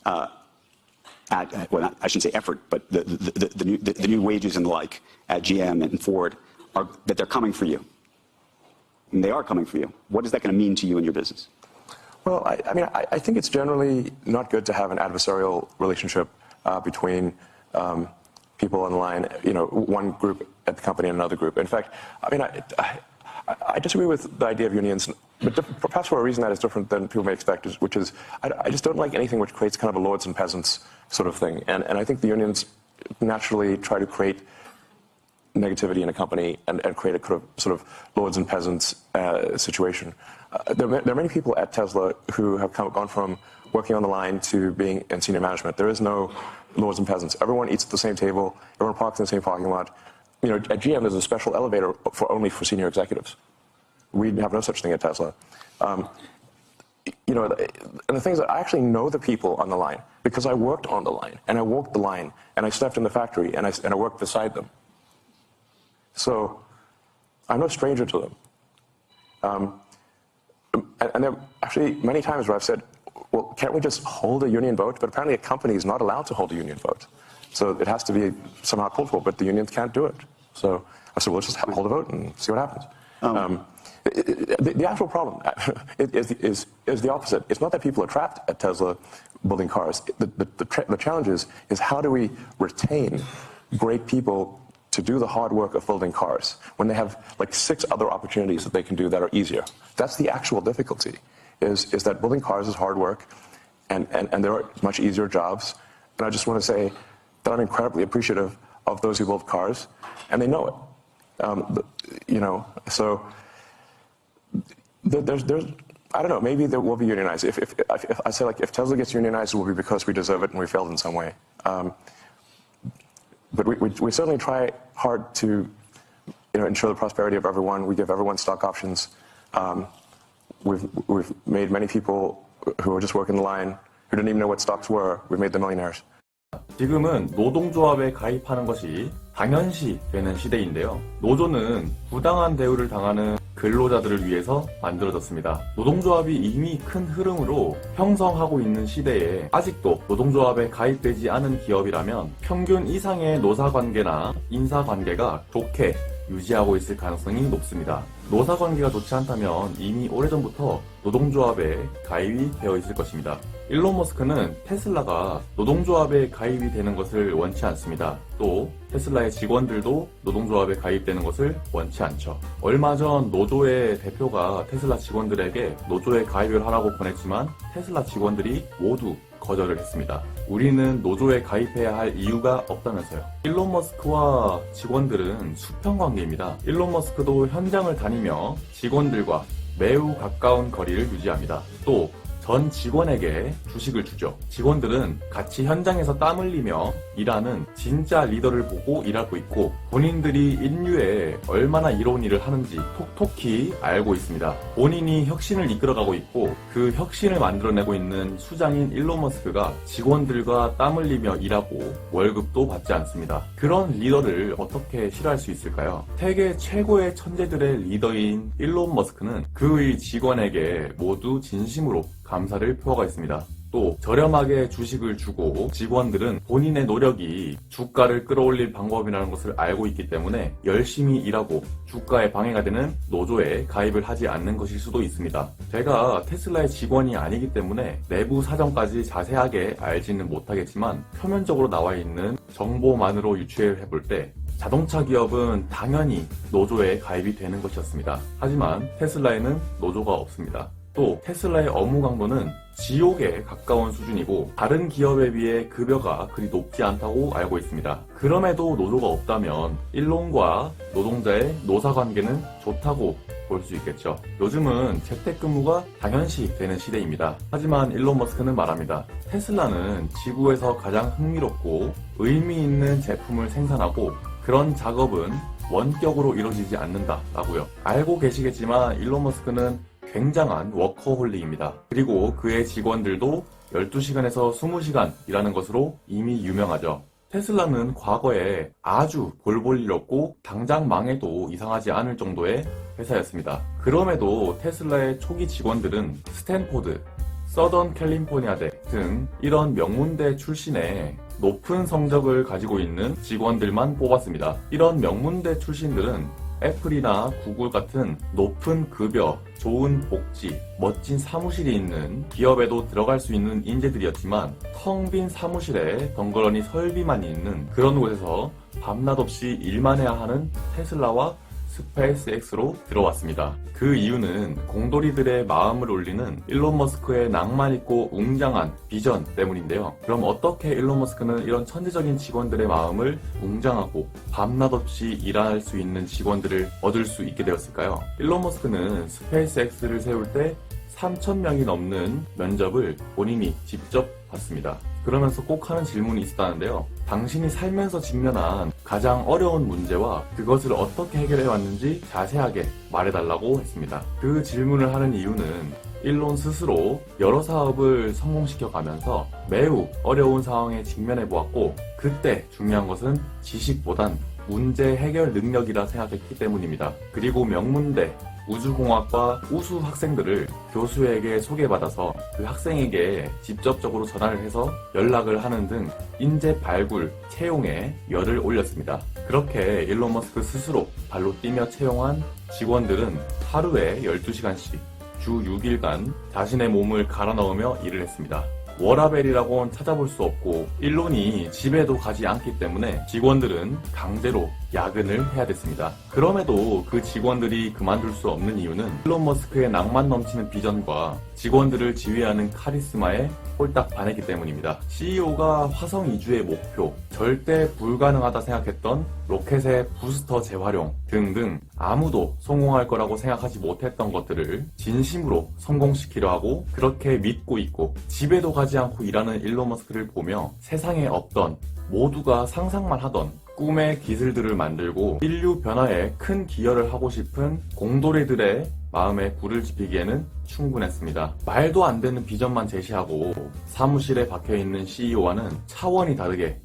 Well, I shouldn't say effort, but the new wages and the like at GM and Ford are that they're coming for you. And they are coming for you. What is that going to mean to you and your business? Well, I think it's generally not good to have an adversarial relationship between people in line, one group at the company and another group. In fact, I disagree with the idea of unions but perhaps for a reason that is different than people may expect, which is I just don't like anything which creates kind of a lords and peasants sort of thing. And I think the unions naturally try to create negativity in a company and create a sort of lords and peasants situation. There are many people at Tesla who have gone from working on the line to being in senior management. There is no lords and peasants. Everyone eats at the same table. Everyone parks in the same parking lot. You know, at GM, there's a special elevator only for senior executives. We have no such thing at Tesla. You know, and the thing is that I actually know the people on the line because I worked on the line, and I walked the line, and I slept in the factory, and I worked beside them. So I'm no stranger to them. And there are actually many times where I've said, well, can't we just hold a union vote? But apparently a company is not allowed to hold a union vote. So it has to be somehow called for, but the unions can't do it. So I said, well, let's just hold a vote and see what happens. The actual problem is the opposite. It's not that people are trapped at Tesla building cars. The challenge is how do we retain great people to do the hard work of building cars when they have like 6 other opportunities that they can do that are easier. That's the actual difficulty, is that building cars is hard work and there are much easier jobs. And I just want to say that I'm incredibly appreciative of those who build cars, and they know it. You know, so there's I don't know, maybe there will be unionized. If I say, like, if Tesla gets unionized, it will be because we deserve it and we failed in some way. But we certainly try hard to, you know, ensure the prosperity of everyone. We give everyone stock options. We've made many people who are just working the line, who didn't even know what stocks were, we've made them millionaires. 지금은 노동조합에 가입하는 것이 당연시 되는 시대인데요. 노조는 부당한 대우를 당하는 근로자들을 위해서 만들어졌습니다. 노동조합이 이미 큰 흐름으로 형성하고 있는 시대에 아직도 노동조합에 가입되지 않은 기업이라면 평균 이상의 노사관계나 인사관계가 좋게 유지하고 있을 가능성이 높습니다. 노사관계가 좋지 않다면 이미 오래전부터 노동조합에 가입이 되어 있을 것입니다. 일론 머스크는 테슬라가 노동조합에 가입이 되는 것을 원치 않습니다. 또 테슬라의 직원들도 노동조합에 가입되는 것을 원치 않죠. 얼마 전 노조의 대표가 테슬라 직원들에게 노조에 가입을 하라고 보냈지만 테슬라 직원들이 모두 거절을 했습니다. 우리는 노조에 가입해야 할 이유가 없다면서요. 일론 머스크와 직원들은 수평 관계입니다. 일론 머스크도 현장을 다니며 직원들과 매우 가까운 거리를 유지합니다. 또 전 직원에게 주식을 주죠. 직원들은 같이 현장에서 땀 흘리며 일하는 진짜 리더를 보고 일하고 있고 본인들이 인류에 얼마나 이로운 일을 하는지 톡톡히 알고 있습니다. 본인이 혁신을 이끌어가고 있고 그 혁신을 만들어내고 있는 수장인 일론 머스크가 직원들과 땀 흘리며 일하고 월급도 받지 않습니다. 그런 리더를 어떻게 싫어할 수 있을까요? 세계 최고의 천재들의 리더인 일론 머스크는 그의 직원에게 모두 진심으로 감사를 표하고 있습니다. 또 저렴하게 주식을 주고 직원들은 본인의 노력이 주가를 끌어올릴 방법이라는 것을 알고 있기 때문에 열심히 일하고 주가에 방해가 되는 노조에 가입을 하지 않는 것일 수도 있습니다. 제가 테슬라의 직원이 아니기 때문에 내부 사정까지 자세하게 알지는 못하겠지만 표면적으로 나와 있는 정보만으로 유추해 볼 때 자동차 기업은 당연히 노조에 가입이 되는 것이었습니다. 하지만 테슬라에는 노조가 없습니다. 또 테슬라의 업무 강도는 지옥에 가까운 수준이고 다른 기업에 비해 급여가 그리 높지 않다고 알고 있습니다. 그럼에도 노조가 없다면 일론과 노동자의 노사관계는 좋다고 볼 수 있겠죠. 요즘은 재택근무가 당연시 되는 시대입니다. 하지만 일론 머스크는 말합니다. 테슬라는 지구에서 가장 흥미롭고 의미 있는 제품을 생산하고 그런 작업은 원격으로 이루어지지 않는다라고요. 알고 계시겠지만 일론 머스크는 굉장한 워커홀릭입니다. 그리고 그의 직원들도 12시간에서 20시간 일하는 것으로 이미 유명하죠. 테슬라는 과거에 아주 볼 볼 일 없고 당장 망해도 이상하지 않을 정도의 회사였습니다. 그럼에도 테슬라의 초기 직원들은 스탠포드, 서던 캘리포니아대 등 이런 명문대 출신의 높은 성적을 가지고 있는 직원들만 뽑았습니다. 이런 명문대 출신들은 애플이나 구글 같은 높은 급여, 좋은 복지, 멋진 사무실이 있는 기업에도 들어갈 수 있는 인재들이었지만 텅 빈 사무실에 덩그러니 설비만 있는 그런 곳에서 밤낮 없이 일만 해야 하는 테슬라와 스페이스X로 들어왔습니다. 그 이유는 공돌이들의 마음을 울리는 일론 머스크의 낭만있고 웅장한 비전 때문인데요. 그럼 어떻게 일론 머스크는 이런 천재적인 직원들의 마음을 웅장하고 밤낮 없이 일할 수 있는 직원들을 얻을 수 있게 되었을까요? 일론 머스크는 스페이스X를 세울 때 3,000명이 넘는 면접을 본인이 직접 받습니다. 그러면서 꼭 하는 질문이 있었다는데요. 당신이 살면서 직면한 가장 어려운 문제와 그것을 어떻게 해결해 왔는지 자세하게 말해달라고 했습니다. 그 질문을 하는 이유는 일론 스스로 여러 사업을 성공시켜 가면서 매우 어려운 상황에 직면해 보았고, 그때 중요한 것은 지식보단 문제 해결 능력이라 생각했기 때문입니다. 그리고 명문대 우주공학과 우수 학생들을 교수에게 소개받아서 그 학생에게 직접적으로 전화를 해서 연락을 하는 등 인재 발굴, 채용에 열을 올렸습니다. 그렇게 일론 머스크 스스로 발로 뛰며 채용한 직원들은 하루에 12시간씩 주 6일간 자신의 몸을 갈아 넣으며 일을 했습니다. 워라벨이라고는 찾아볼 수 없고 일론이 집에도 가지 않기 때문에 직원들은 강제로 야근을 해야 됐습니다. 그럼에도 그 직원들이 그만둘 수 없는 이유는 일론 머스크의 낭만 넘치는 비전과 직원들을 지휘하는 카리스마에 홀딱 반했기 때문입니다. CEO가 화성 이주의 목표, 절대 불가능하다 생각했던 로켓의 부스터 재활용 등등 아무도 성공할 거라고 생각하지 못했던 것들을 진심으로 성공시키려 하고 그렇게 믿고 있고, 집에도 가지 않고 일하는 일론 머스크를 보며 세상에 없던, 모두가 상상만 하던 꿈의 기술들을 만들고 인류 변화에 큰 기여를 하고 싶은 공돌이들의 마음에 불을 지피기에는 충분했습니다. 말도 안 되는 비전만 제시하고 사무실에 박혀있는 CEO와는 차원이 다르게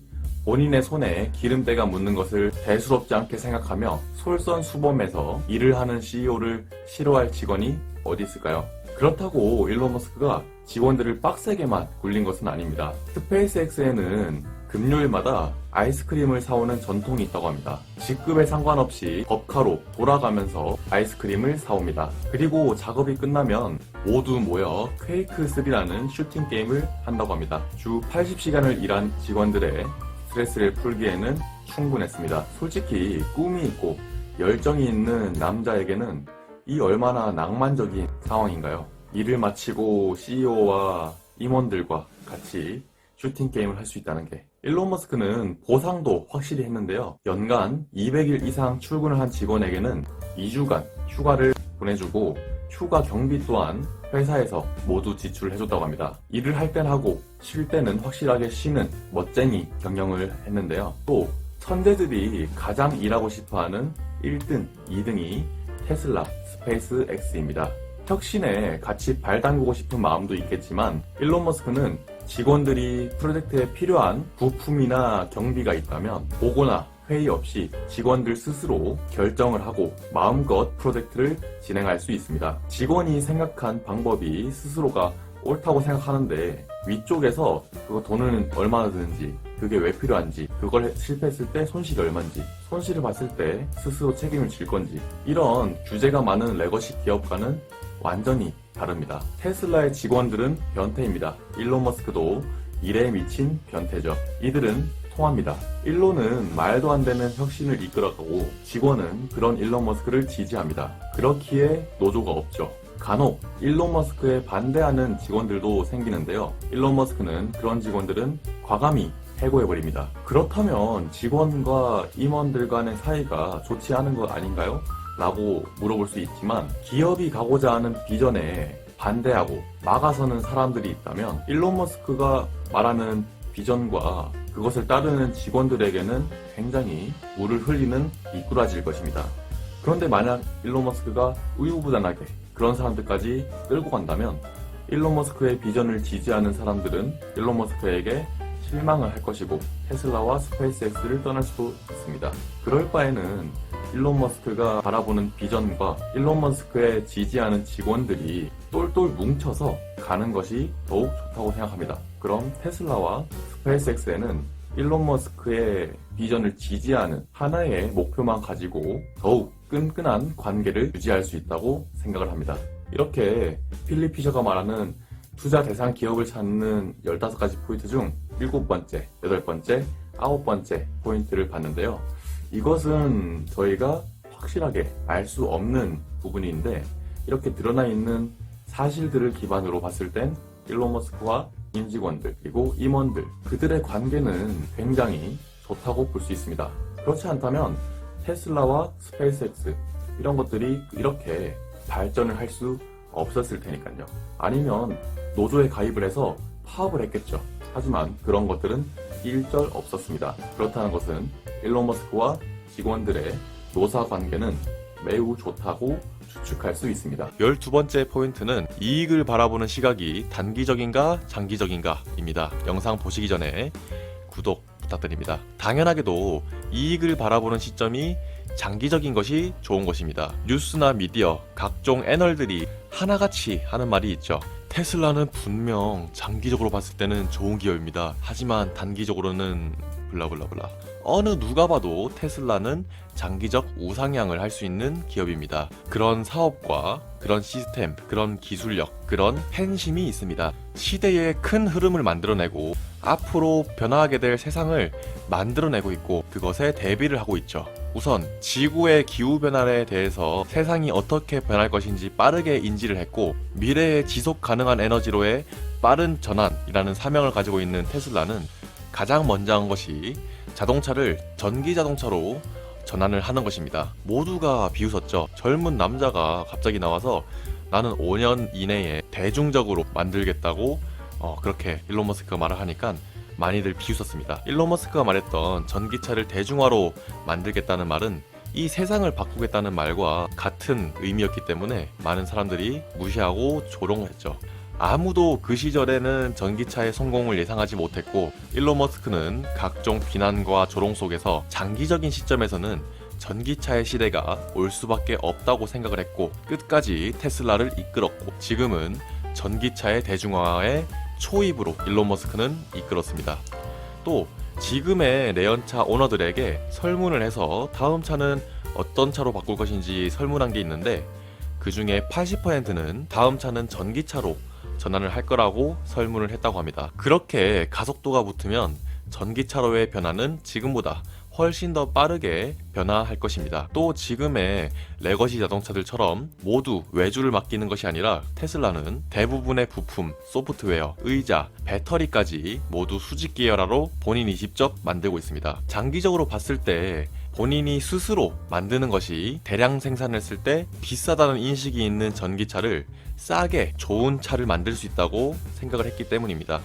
본인의 손에 기름때가 묻는 것을 대수롭지 않게 생각하며 솔선수범해서 일을 하는 CEO를 싫어할 직원이 어디 있을까요? 그렇다고 일론 머스크가 직원들을 빡세게만 굴린 것은 아닙니다. 스페이스X에는 금요일마다 아이스크림을 사오는 전통이 있다고 합니다. 직급에 상관없이 법카로 돌아가면서 아이스크림을 사옵니다. 그리고 작업이 끝나면 모두 모여 퀘이크3라는 슈팅 게임을 한다고 합니다. 주 80시간을 일한 직원들의 스트레스를 풀기에는 충분했습니다. 솔직히 꿈이 있고 열정이 있는 남자에게는 이 얼마나 낭만적인 상황인가요? 일을 마치고 CEO와 임원들과 같이 슈팅 게임을 할 수 있다는 게. 일론 머스크는 보상도 확실히 했는데요. 연간 200일 이상 출근을 한 직원에게는 2주간 휴가를 보내주고 휴가 경비 또한 회사에서 모두 지출을 해줬다고 합니다. 일을 할 땐 하고 쉴 때는 확실하게 쉬는 멋쟁이 경영을 했는데요. 또 천재들이 가장 일하고 싶어하는 1등, 2등이 테슬라, 스페이스X입니다. 혁신에 같이 발 담그고 싶은 마음도 있겠지만 일론 머스크는 직원들이 프로젝트에 필요한 부품이나 경비가 있다면 보고나 회의 없이 직원들 스스로 결정을 하고 마음껏 프로젝트를 진행할 수 있습니다. 직원이 생각한 방법이 스스로가 옳다고 생각하는데 위쪽에서 그거 돈은 얼마나 드는지, 그게 왜 필요한지, 그걸 실패했을 때 손실이 얼마인지, 손실을 봤을 때 스스로 책임을 질 건지, 이런 규제가 많은 레거시 기업과는 완전히 다릅니다. 테슬라의 직원들은 변태입니다. 일론 머스크도 일에 미친 변태죠. 이들은 통합니다. 일론은 말도 안 되는 혁신을 이끌어가고 직원은 그런 일론 머스크를 지지합니다. 그렇기에 노조가 없죠. 간혹 일론 머스크에 반대하는 직원들도 생기는데요. 일론 머스크는 그런 직원들은 과감히 해고해버립니다. 그렇다면 직원과 임원들 간의 사이가 좋지 않은 것 아닌가요? 라고 물어볼 수 있지만 기업이 가고자 하는 비전에 반대하고 막아서는 사람들이 있다면 일론 머스크가 말하는 비전과 그것을 따르는 직원들에게는 굉장히 물을 흘리는 미꾸라지일 것입니다. 그런데 만약 일론 머스크가 우유부단하게 그런 사람들까지 끌고 간다면 일론 머스크의 비전을 지지하는 사람들은 일론 머스크에게 실망을 할 것이고 테슬라와 스페이스X를 떠날 수도 있습니다. 그럴 바에는 일론 머스크가 바라보는 비전과 일론 머스크에 지지하는 직원들이 똘똘 뭉쳐서 가는 것이 더욱 좋다고 생각합니다. 그럼 테슬라와 스페이스X에는 일론 머스크의 비전을 지지하는 하나의 목표만 가지고 더욱 끈끈한 관계를 유지할 수 있다고 생각을 합니다. 이렇게 필립 피셔가 말하는 투자 대상 기업을 찾는 15가지 포인트 중 7번째, 8번째, 9번째 포인트를 봤는데요. 이것은 저희가 확실하게 알 수 없는 부분인데 이렇게 드러나 있는 사실들을 기반으로 봤을 땐 일론 머스크와 임직원들 그리고 임원들 그들의 관계는 굉장히 좋다고 볼 수 있습니다. 그렇지 않다면 테슬라와 스페이스X 이런 것들이 이렇게 발전을 할 수 없었을 테니까요. 아니면 노조에 가입을 해서 파업을 했겠죠. 하지만 그런 것들은 일절 없었습니다. 그렇다는 것은 일론 머스크와 직원들의 노사 관계는 매우 좋다고 추측할 수 있습니다. 12번째 포인트는 이익을 바라보는 시각이 단기적인가 장기적인가 입니다. 영상 보시기 전에 구독 부탁드립니다. 당연하게도 이익을 바라보는 시점이 장기적인 것이 좋은 것입니다. 뉴스나 미디어, 각종 애널들이 하나같이 하는 말이 있죠. 테슬라는 분명 장기적으로 봤을 때는 좋은 기업입니다. 하지만 단기적으로는 블라블라블라. 어느 누가 봐도 테슬라는 장기적 우상향을 할 수 있는 기업입니다. 그런 사업과 그런 시스템, 그런 기술력, 그런 팬심이 있습니다. 시대의 큰 흐름을 만들어내고 앞으로 변화하게 될 세상을 만들어내고 있고 그것에 대비를 하고 있죠. 우선 지구의 기후변화에 대해서 세상이 어떻게 변할 것인지 빠르게 인지를 했고 미래의 지속 가능한 에너지로의 빠른 전환이라는 사명을 가지고 있는 테슬라는 가장 먼저 한 것이 자동차를 전기 자동차로 전환을 하는 것입니다. 모두가 비웃었죠. 젊은 남자가 갑자기 나와서 나는 5년 이내에 대중적으로 만들겠다고 그렇게 일론 머스크가 말을 하니까 많이들 비웃었습니다. 일론 머스크가 말했던 전기차를 대중화로 만들겠다는 말은 이 세상을 바꾸겠다는 말과 같은 의미였기 때문에 많은 사람들이 무시하고 조롱했죠. 아무도 그 시절에는 전기차의 성공을 예상하지 못했고 일론 머스크는 각종 비난과 조롱 속에서 장기적인 시점에서는 전기차의 시대가 올 수밖에 없다고 생각을 했고 끝까지 테슬라를 이끌었고 지금은 전기차의 대중화의 초입으로 일론 머스크는 이끌었습니다. 또 지금의 내연차 오너들에게 설문을 해서 다음 차는 어떤 차로 바꿀 것인지 설문한 게 있는데 그 중에 80%는 다음 차는 전기차로 전환을 할 거라고 설문을 했다고 합니다. 그렇게 가속도가 붙으면 전기차로의 변화는 지금보다 훨씬 더 빠르게 변화할 것입니다. 또 지금의 레거시 자동차들처럼 모두 외주를 맡기는 것이 아니라 테슬라는 대부분의 부품, 소프트웨어, 의자, 배터리까지 모두 수직 계열화로 본인이 직접 만들고 있습니다. 장기적으로 봤을 때 본인이 스스로 만드는 것이 대량 생산했을 때 비싸다는 인식이 있는 전기차를 싸게 좋은 차를 만들 수 있다고 생각을 했기 때문입니다.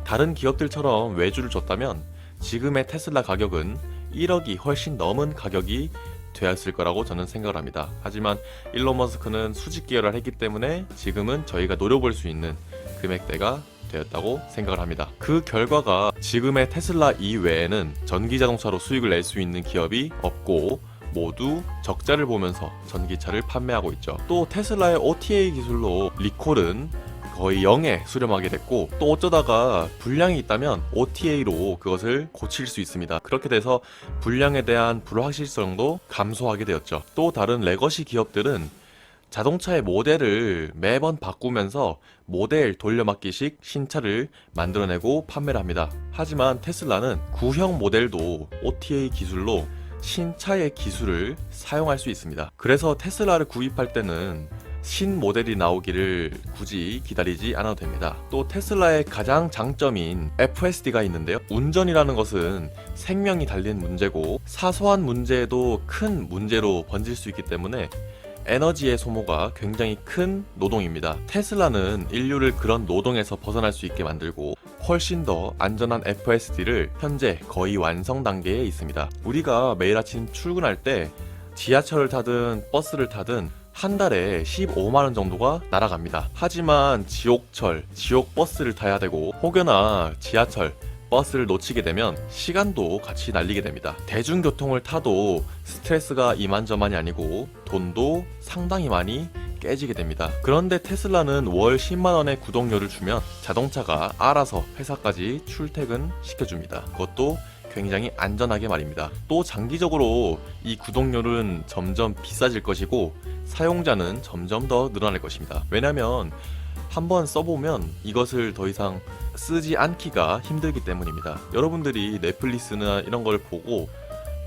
다른 기업들처럼 외주를 줬다면 지금의 테슬라 가격은 1억이 훨씬 넘은 가격이 되었을 거라고 저는 생각을 합니다. 하지만 일론 머스크는 수직 계열을 했기 때문에 지금은 저희가 노려볼 수 있는 금액대가 되었다고 생각을 합니다. 그 결과가 지금의 테슬라 이외에는 전기 자동차로 수익을 낼 수 있는 기업이 없고 모두 적자를 보면서 전기차를 판매하고 있죠. 또 테슬라의 OTA 기술로 리콜은 거의 0에 수렴하게 됐고 또 어쩌다가 불량이 있다면 OTA로 그것을 고칠 수 있습니다. 그렇게 돼서 불량에 대한 불확실성도 감소하게 되었죠. 또 다른 레거시 기업들은 자동차의 모델을 매번 바꾸면서 모델 돌려막기식 신차를 만들어내고 판매를 합니다. 하지만 테슬라는 구형 모델도 OTA 기술로 신차의 기술을 사용할 수 있습니다. 그래서 테슬라를 구입할 때는 신 모델이 나오기를 굳이 기다리지 않아도 됩니다. 또 테슬라의 가장 장점인 FSD가 있는데요. 운전이라는 것은 생명이 달린 문제고 사소한 문제에도 큰 문제로 번질 수 있기 때문에 에너지의 소모가 굉장히 큰 노동입니다. 테슬라는 인류를 그런 노동에서 벗어날 수 있게 만들고 훨씬 더 안전한 FSD를 현재 거의 완성 단계에 있습니다. 우리가 매일 아침 출근할 때 지하철을 타든 버스를 타든 한 달에 15만원 정도가 날아갑니다. 하지만 지옥철, 지옥버스를 타야 되고 혹여나 지하철, 버스를 놓치게 되면 시간도 같이 날리게 됩니다. 대중교통을 타도 스트레스가 이만저만이 아니고 돈도 상당히 많이 깨지게 됩니다. 그런데 테슬라는 월 10만원의 구독료를 주면 자동차가 알아서 회사까지 출퇴근 시켜줍니다. 그것도 굉장히 안전하게 말입니다. 또 장기적으로 이 구독료는 점점 비싸질 것이고 사용자는 점점 더 늘어날 것입니다. 왜냐하면 한번 써보면 이것을 더 이상 쓰지 않기가 힘들기 때문입니다. 여러분들이 넷플릭스나 이런 걸 보고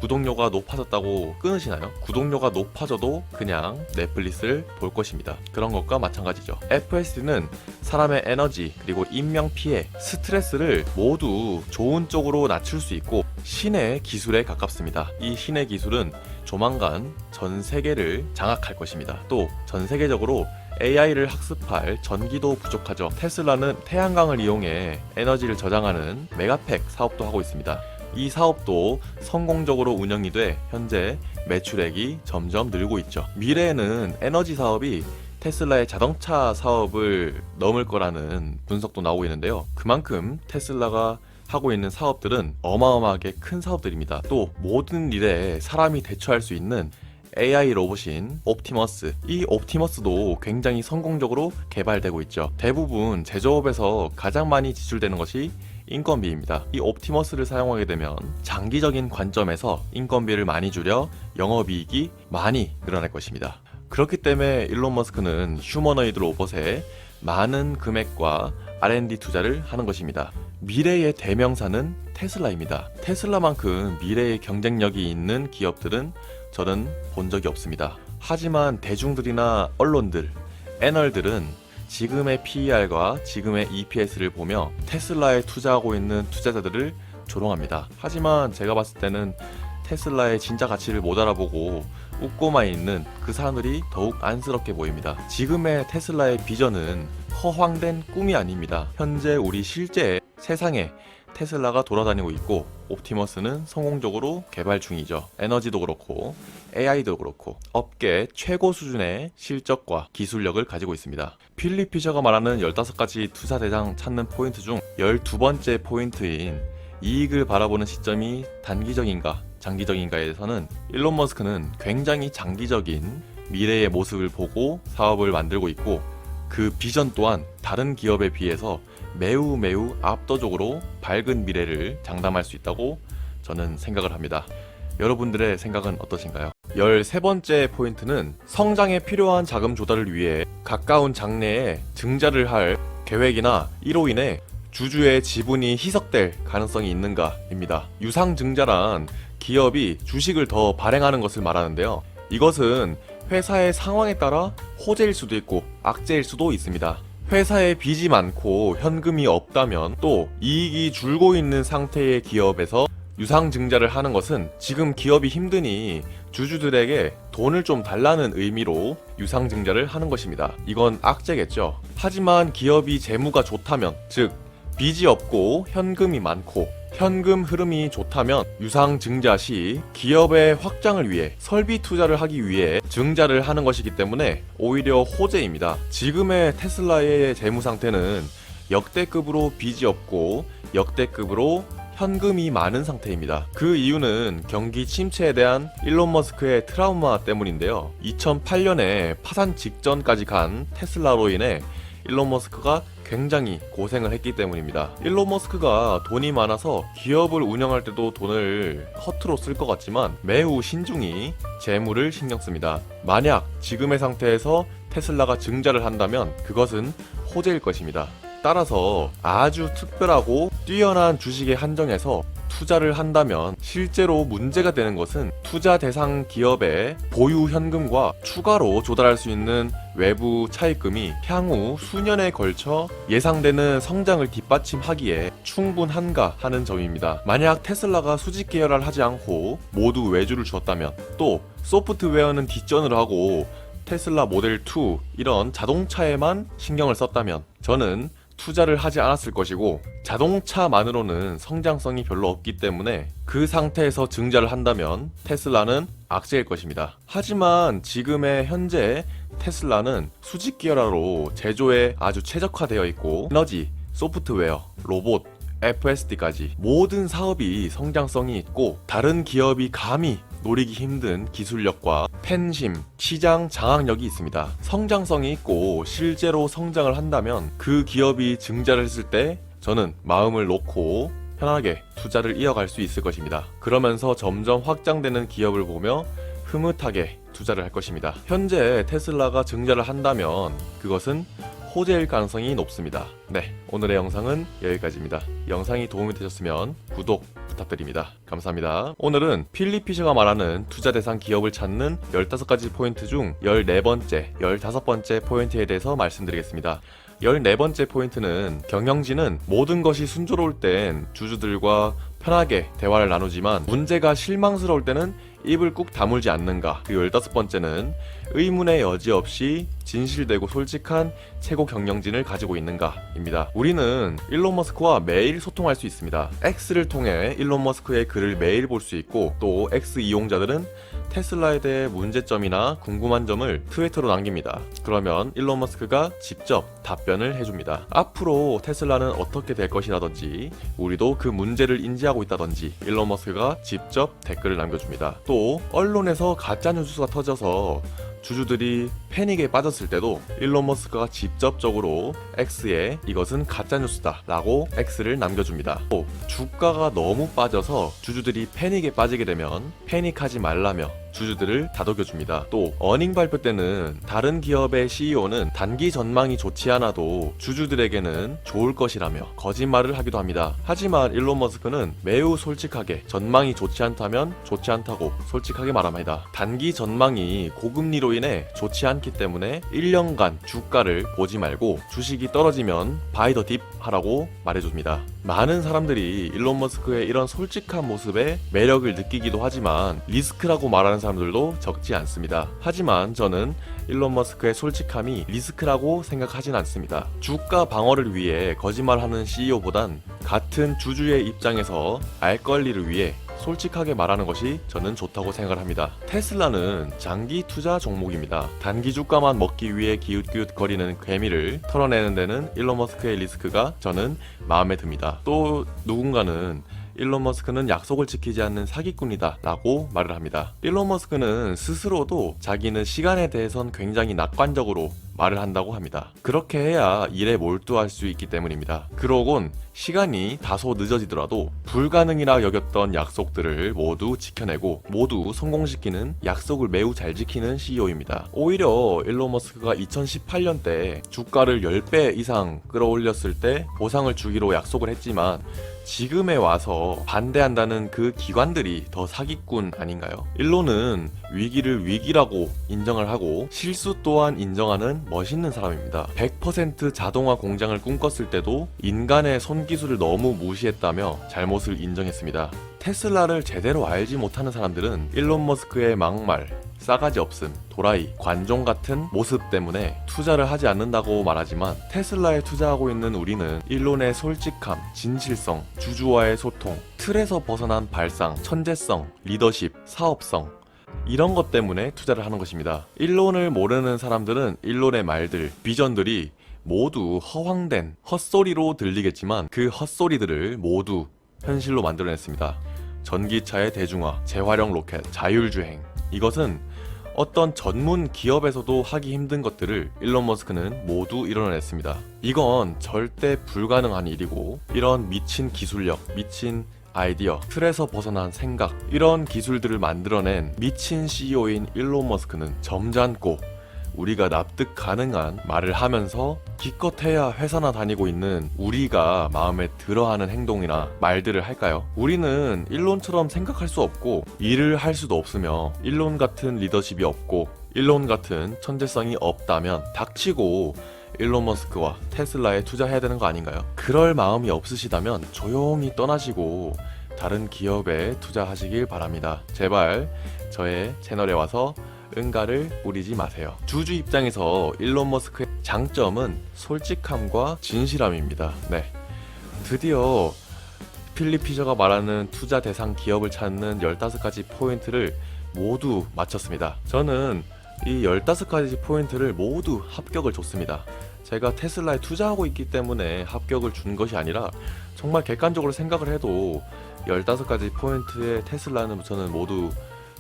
구독료가 높아졌다고 끊으시나요? 구독료가 높아져도 그냥 넷플릭스를 볼 것입니다. 그런 것과 마찬가지죠. FSD는 사람의 에너지 그리고 인명피해, 스트레스를 모두 좋은 쪽으로 낮출 수 있고 신의 기술에 가깝습니다. 이 신의 기술은 조만간 전 세계를 장악할 것입니다. 또 전 세계적으로 AI를 학습할 전기도 부족하죠. 테슬라는 태양광을 이용해 에너지를 저장하는 메가팩 사업도 하고 있습니다. 이 사업도 성공적으로 운영이 돼 현재 매출액이 점점 늘고 있죠. 미래에는 에너지 사업이 테슬라의 자동차 사업을 넘을 거라는 분석도 나오고 있는데요. 그만큼 테슬라가 하고 있는 사업들은 어마어마하게 큰 사업들입니다. 또 모든 일에 사람이 대처할 수 있는 AI 로봇인 옵티머스, 이 옵티머스도 굉장히 성공적으로 개발되고 있죠. 대부분 제조업에서 가장 많이 지출되는 것이 인건비입니다. 이 옵티머스를 사용하게 되면 장기적인 관점에서 인건비를 많이 줄여 영업이익이 많이 늘어날 것입니다. 그렇기 때문에 일론 머스크는 휴머노이드 로봇에 많은 금액과 R&D 투자를 하는 것입니다. 미래의 대명사는 테슬라입니다. 테슬라만큼 미래의 경쟁력이 있는 기업들은 저는 본 적이 없습니다. 하지만 대중들이나 언론들, 애널들은 지금의 PER과 지금의 EPS를 보며 테슬라에 투자하고 있는 투자자들을 조롱합니다. 하지만 제가 봤을 때는 테슬라의 진짜 가치를 못 알아보고 웃고만 있는 그 사람들이 더욱 안쓰럽게 보입니다. 지금의 테슬라의 비전은 허황된 꿈이 아닙니다. 현재 우리 실제 세상에 테슬라가 돌아다니고 있고 옵티머스는 성공적으로 개발 중이죠. 에너지도 그렇고 AI도 그렇고 업계 최고 수준의 실적과 기술력을 가지고 있습니다. 필립 피셔가 말하는 15가지 투자 대상 찾는 포인트 중 12번째 포인트인 이익을 바라보는 시점이 단기적인가 장기적인가에 대해서는 일론 머스크는 굉장히 장기적인 미래의 모습을 보고 사업을 만들고 있고 그 비전 또한 다른 기업에 비해서 매우 압도적으로 밝은 미래를 장담할 수 있다고 저는 생각을 합니다. 여러분들의 생각은 어떠신가요? 13번째 포인트는 성장에 필요한 자금 조달을 위해 가까운 장래에 증자를 할 계획이나 이로 인해 주주의 지분이 희석될 가능성이 있는가입니다. 유상증자란 기업이 주식을 더 발행하는 것을 말하는데요. 이것은 회사의 상황에 따라 호재일 수도 있고 악재일 수도 있습니다. 회사에 빚이 많고 현금이 없다면 또 이익이 줄고 있는 상태의 기업에서 유상증자를 하는 것은 지금 기업이 힘드니 주주들에게 돈을 좀 달라는 의미로 유상증자를 하는 것입니다. 이건 악재겠죠. 하지만 기업이 재무가 좋다면, 즉 빚이 없고 현금이 많고 현금 흐름이 좋다면 유상증자 시 기업의 확장을 위해 설비 투자를 하기 위해 증자를 하는 것이기 때문에 오히려 호재입니다. 지금의 테슬라의 재무 상태는 역대급으로 빚이 없고 역대급으로 현금이 많은 상태입니다. 그 이유는 경기 침체에 대한 일론 머스크의 트라우마 때문인데요. 2008년에 파산 직전까지 간 테슬라로 인해 일론 머스크가 굉장히 고생을 했기 때문입니다. 일론 머스크가 돈이 많아서 기업을 운영할 때도 돈을 허투루 쓸 것 같지만 매우 신중히 재무를 신경 씁니다. 만약 지금의 상태에서 테슬라가 증자를 한다면 그것은 호재일 것입니다. 따라서 아주 특별하고 뛰어난 주식의 한정에서 투자를 한다면 실제로 문제가 되는 것은 투자 대상 기업의 보유 현금과 추가로 조달할 수 있는 외부 차입금이 향후 수년에 걸쳐 예상되는 성장을 뒷받침하기에 충분한가 하는 점입니다. 만약 테슬라가 수직 계열을 하지 않고 모두 외주를 주었다면 또 소프트웨어는 뒷전을 하고 테슬라 모델 2 이런 자동차에만 신경을 썼다면 저는 투자를 하지 않았을 것이고 자동차만으로는 성장성이 별로 없기 때문에 그 상태에서 증자를 한다면 테슬라는 악재일 것입니다. 하지만 지금의 현재 테슬라는 수직 기어라로 제조에 아주 최적화되어 있고 에너지, 소프트웨어, 로봇, FSD까지 모든 사업이 성장성이 있고 다른 기업이 감히 노리기 힘든 기술력과 팬심, 시장 장악력이 있습니다. 성장성이 있고 실제로 성장을 한다면 그 기업이 증자를 했을 때 저는 마음을 놓고 편하게 투자를 이어갈 수 있을 것입니다. 그러면서 점점 확장되는 기업을 보며 흐뭇하게 투자를 할 것입니다. 현재 테슬라가 증자를 한다면 그것은 호재일 가능성이 높습니다. 네, 오늘의 영상은 여기까지입니다. 영상이 도움이 되셨으면 구독, 부탁드립니다. 감사합니다. 오늘은 필립 피셔가 말하는 투자 대상 기업을 찾는 15가지 포인트 중 14번째, 15번째 포인트에 대해서 말씀드리겠습니다. 14번째 포인트는 경영진은 모든 것이 순조로울 땐 주주들과 편하게 대화를 나누지만 문제가 실망스러울 때는 입을 꾹 다물지 않는가. 그리고 15번째는 의문의 여지 없이 진실되고 솔직한 최고 경영진을 가지고 있는가 입니다. 우리는 일론 머스크와 매일 소통할 수 있습니다. X를 통해 일론 머스크의 글을 매일 볼 수 있고, 또 X 이용자들은 테슬라에 대해 문제점이나 궁금한 점을 트위터로 남깁니다. 그러면 일론 머스크가 직접 답변을 해줍니다. 앞으로 테슬라는 어떻게 될 것이라든지, 우리도 그 문제를 인지하고 있다든지 일론 머스크가 직접 댓글을 남겨줍니다. 또 언론에서 가짜 뉴스가 터져서 주주들이 패닉에 빠졌을 때도 일론 머스크가 직접적으로 X에 이것은 가짜뉴스다 라고 X를 남겨줍니다. 또 주가가 너무 빠져서 주주들이 패닉에 빠지게 되면 패닉하지 말라며 주주들을 다독여줍니다. 또 어닝 발표 때는 다른 기업의 CEO는 단기 전망이 좋지 않아도 주주들에게는 좋을 것이라며 거짓말을 하기도 합니다. 하지만 일론 머스크는 매우 솔직하게 전망이 좋지 않다면 좋지 않다고 솔직하게 말합니다. 단기 전망이 고금리로 인해 좋지 않기 때문에 1년간 주가를 보지 말고 주식이 떨어지면 바이 더 딥 하라고 말해줍니다. 많은 사람들이 일론 머스크의 이런 솔직한 모습에 매력을 느끼기도 하지만 리스크라고 말하는 사람들도 적지 않습니다. 하지만 저는 일론 머스크의 솔직함이 리스크라고 생각하진 않습니다. 주가 방어를 위해 거짓말하는 CEO보단 같은 주주의 입장에서 알 권리를 위해 솔직하게 말하는 것이 저는 좋다고 생각을 합니다. 테슬라는 장기 투자 종목입니다. 단기 주가만 먹기 위해 기웃기웃거리는 개미를 털어내는 데는 일론 머스크의 리스크가 저는 마음에 듭니다. 또 누군가는 일론 머스크는 약속을 지키지 않는 사기꾼이다 라고 말을 합니다. 일론 머스크는 스스로도 자기는 시간에 대해선 굉장히 낙관적으로 말을 한다고 합니다. 그렇게 해야 일에 몰두할 수 있기 때문입니다. 그러곤 시간이 다소 늦어지더라도 불가능이라 여겼던 약속들을 모두 지켜내고 모두 성공시키는, 약속을 매우 잘 지키는 CEO입니다. 오히려 일론 머스크가 2018년 때 주가를 10배 이상 끌어올렸을 때 보상을 주기로 약속을 했지만 지금에 와서 반대한다는 그 기관들이 더 사기꾼 아닌가요? 일론은 위기를 위기라고 인정을 하고 실수 또한 인정하는 멋있는 사람입니다. 100% 자동화 공장을 꿈꿨을 때도 인간의 손기술을 너무 무시했다며 잘못을 인정했습니다. 테슬라를 제대로 알지 못하는 사람들은 일론 머스크의 막말, 싸가지 없음, 도라이, 관종 같은 모습 때문에 투자를 하지 않는다고 말하지만 테슬라에 투자하고 있는 우리는 일론의 솔직함, 진실성, 주주와의 소통, 틀에서 벗어난 발상, 천재성, 리더십, 사업성, 이런 것 때문에 투자를 하는 것입니다. 일론을 모르는 사람들은 일론의 말들, 비전들이 모두 허황된 헛소리로 들리겠지만 그 헛소리들을 모두 현실로 만들어냈습니다. 전기차의 대중화, 재활용 로켓, 자율주행, 이것은 어떤 전문 기업에서도 하기 힘든 것들을 일론 머스크는 모두 이뤄냈습니다. 이건 절대 불가능한 일이고, 이런 미친 기술력, 미친 아이디어, 틀에서 벗어난 생각, 이런 기술들을 만들어낸 미친 CEO인 일론 머스크는 점잖고 우리가 납득 가능한 말을 하면서 기껏해야 회사나 다니고 있는 우리가 마음에 들어하는 행동이나 말들을 할까요? 우리는 일론처럼 생각할 수 없고 일을 할 수도 없으며 일론 같은 리더십이 없고 일론 같은 천재성이 없다면 닥치고 일론 머스크와 테슬라에 투자해야 되는 거 아닌가요? 그럴 마음이 없으시다면 조용히 떠나시고 다른 기업에 투자하시길 바랍니다. 제발 저의 채널에 와서 응가를 부리지 마세요. 주주 입장에서 일론 머스크의 장점은 솔직함과 진실함입니다. 네, 드디어 필립 피셔가 말하는 투자 대상 기업을 찾는 15가지 포인트를 모두 마쳤습니다. 저는 이 15가지 포인트를 모두 합격을 줬습니다. 제가 테슬라에 투자하고 있기 때문에 합격을 준 것이 아니라 정말 객관적으로 생각을 해도 15가지 포인트의 테슬라는 저는 모두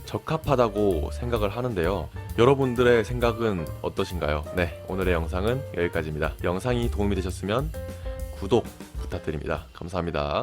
적합하다고 생각을 하는데요. 여러분들의 생각은 어떠신가요? 네, 오늘의 영상은 여기까지입니다. 영상이 도움이 되셨으면 구독 부탁드립니다. 감사합니다.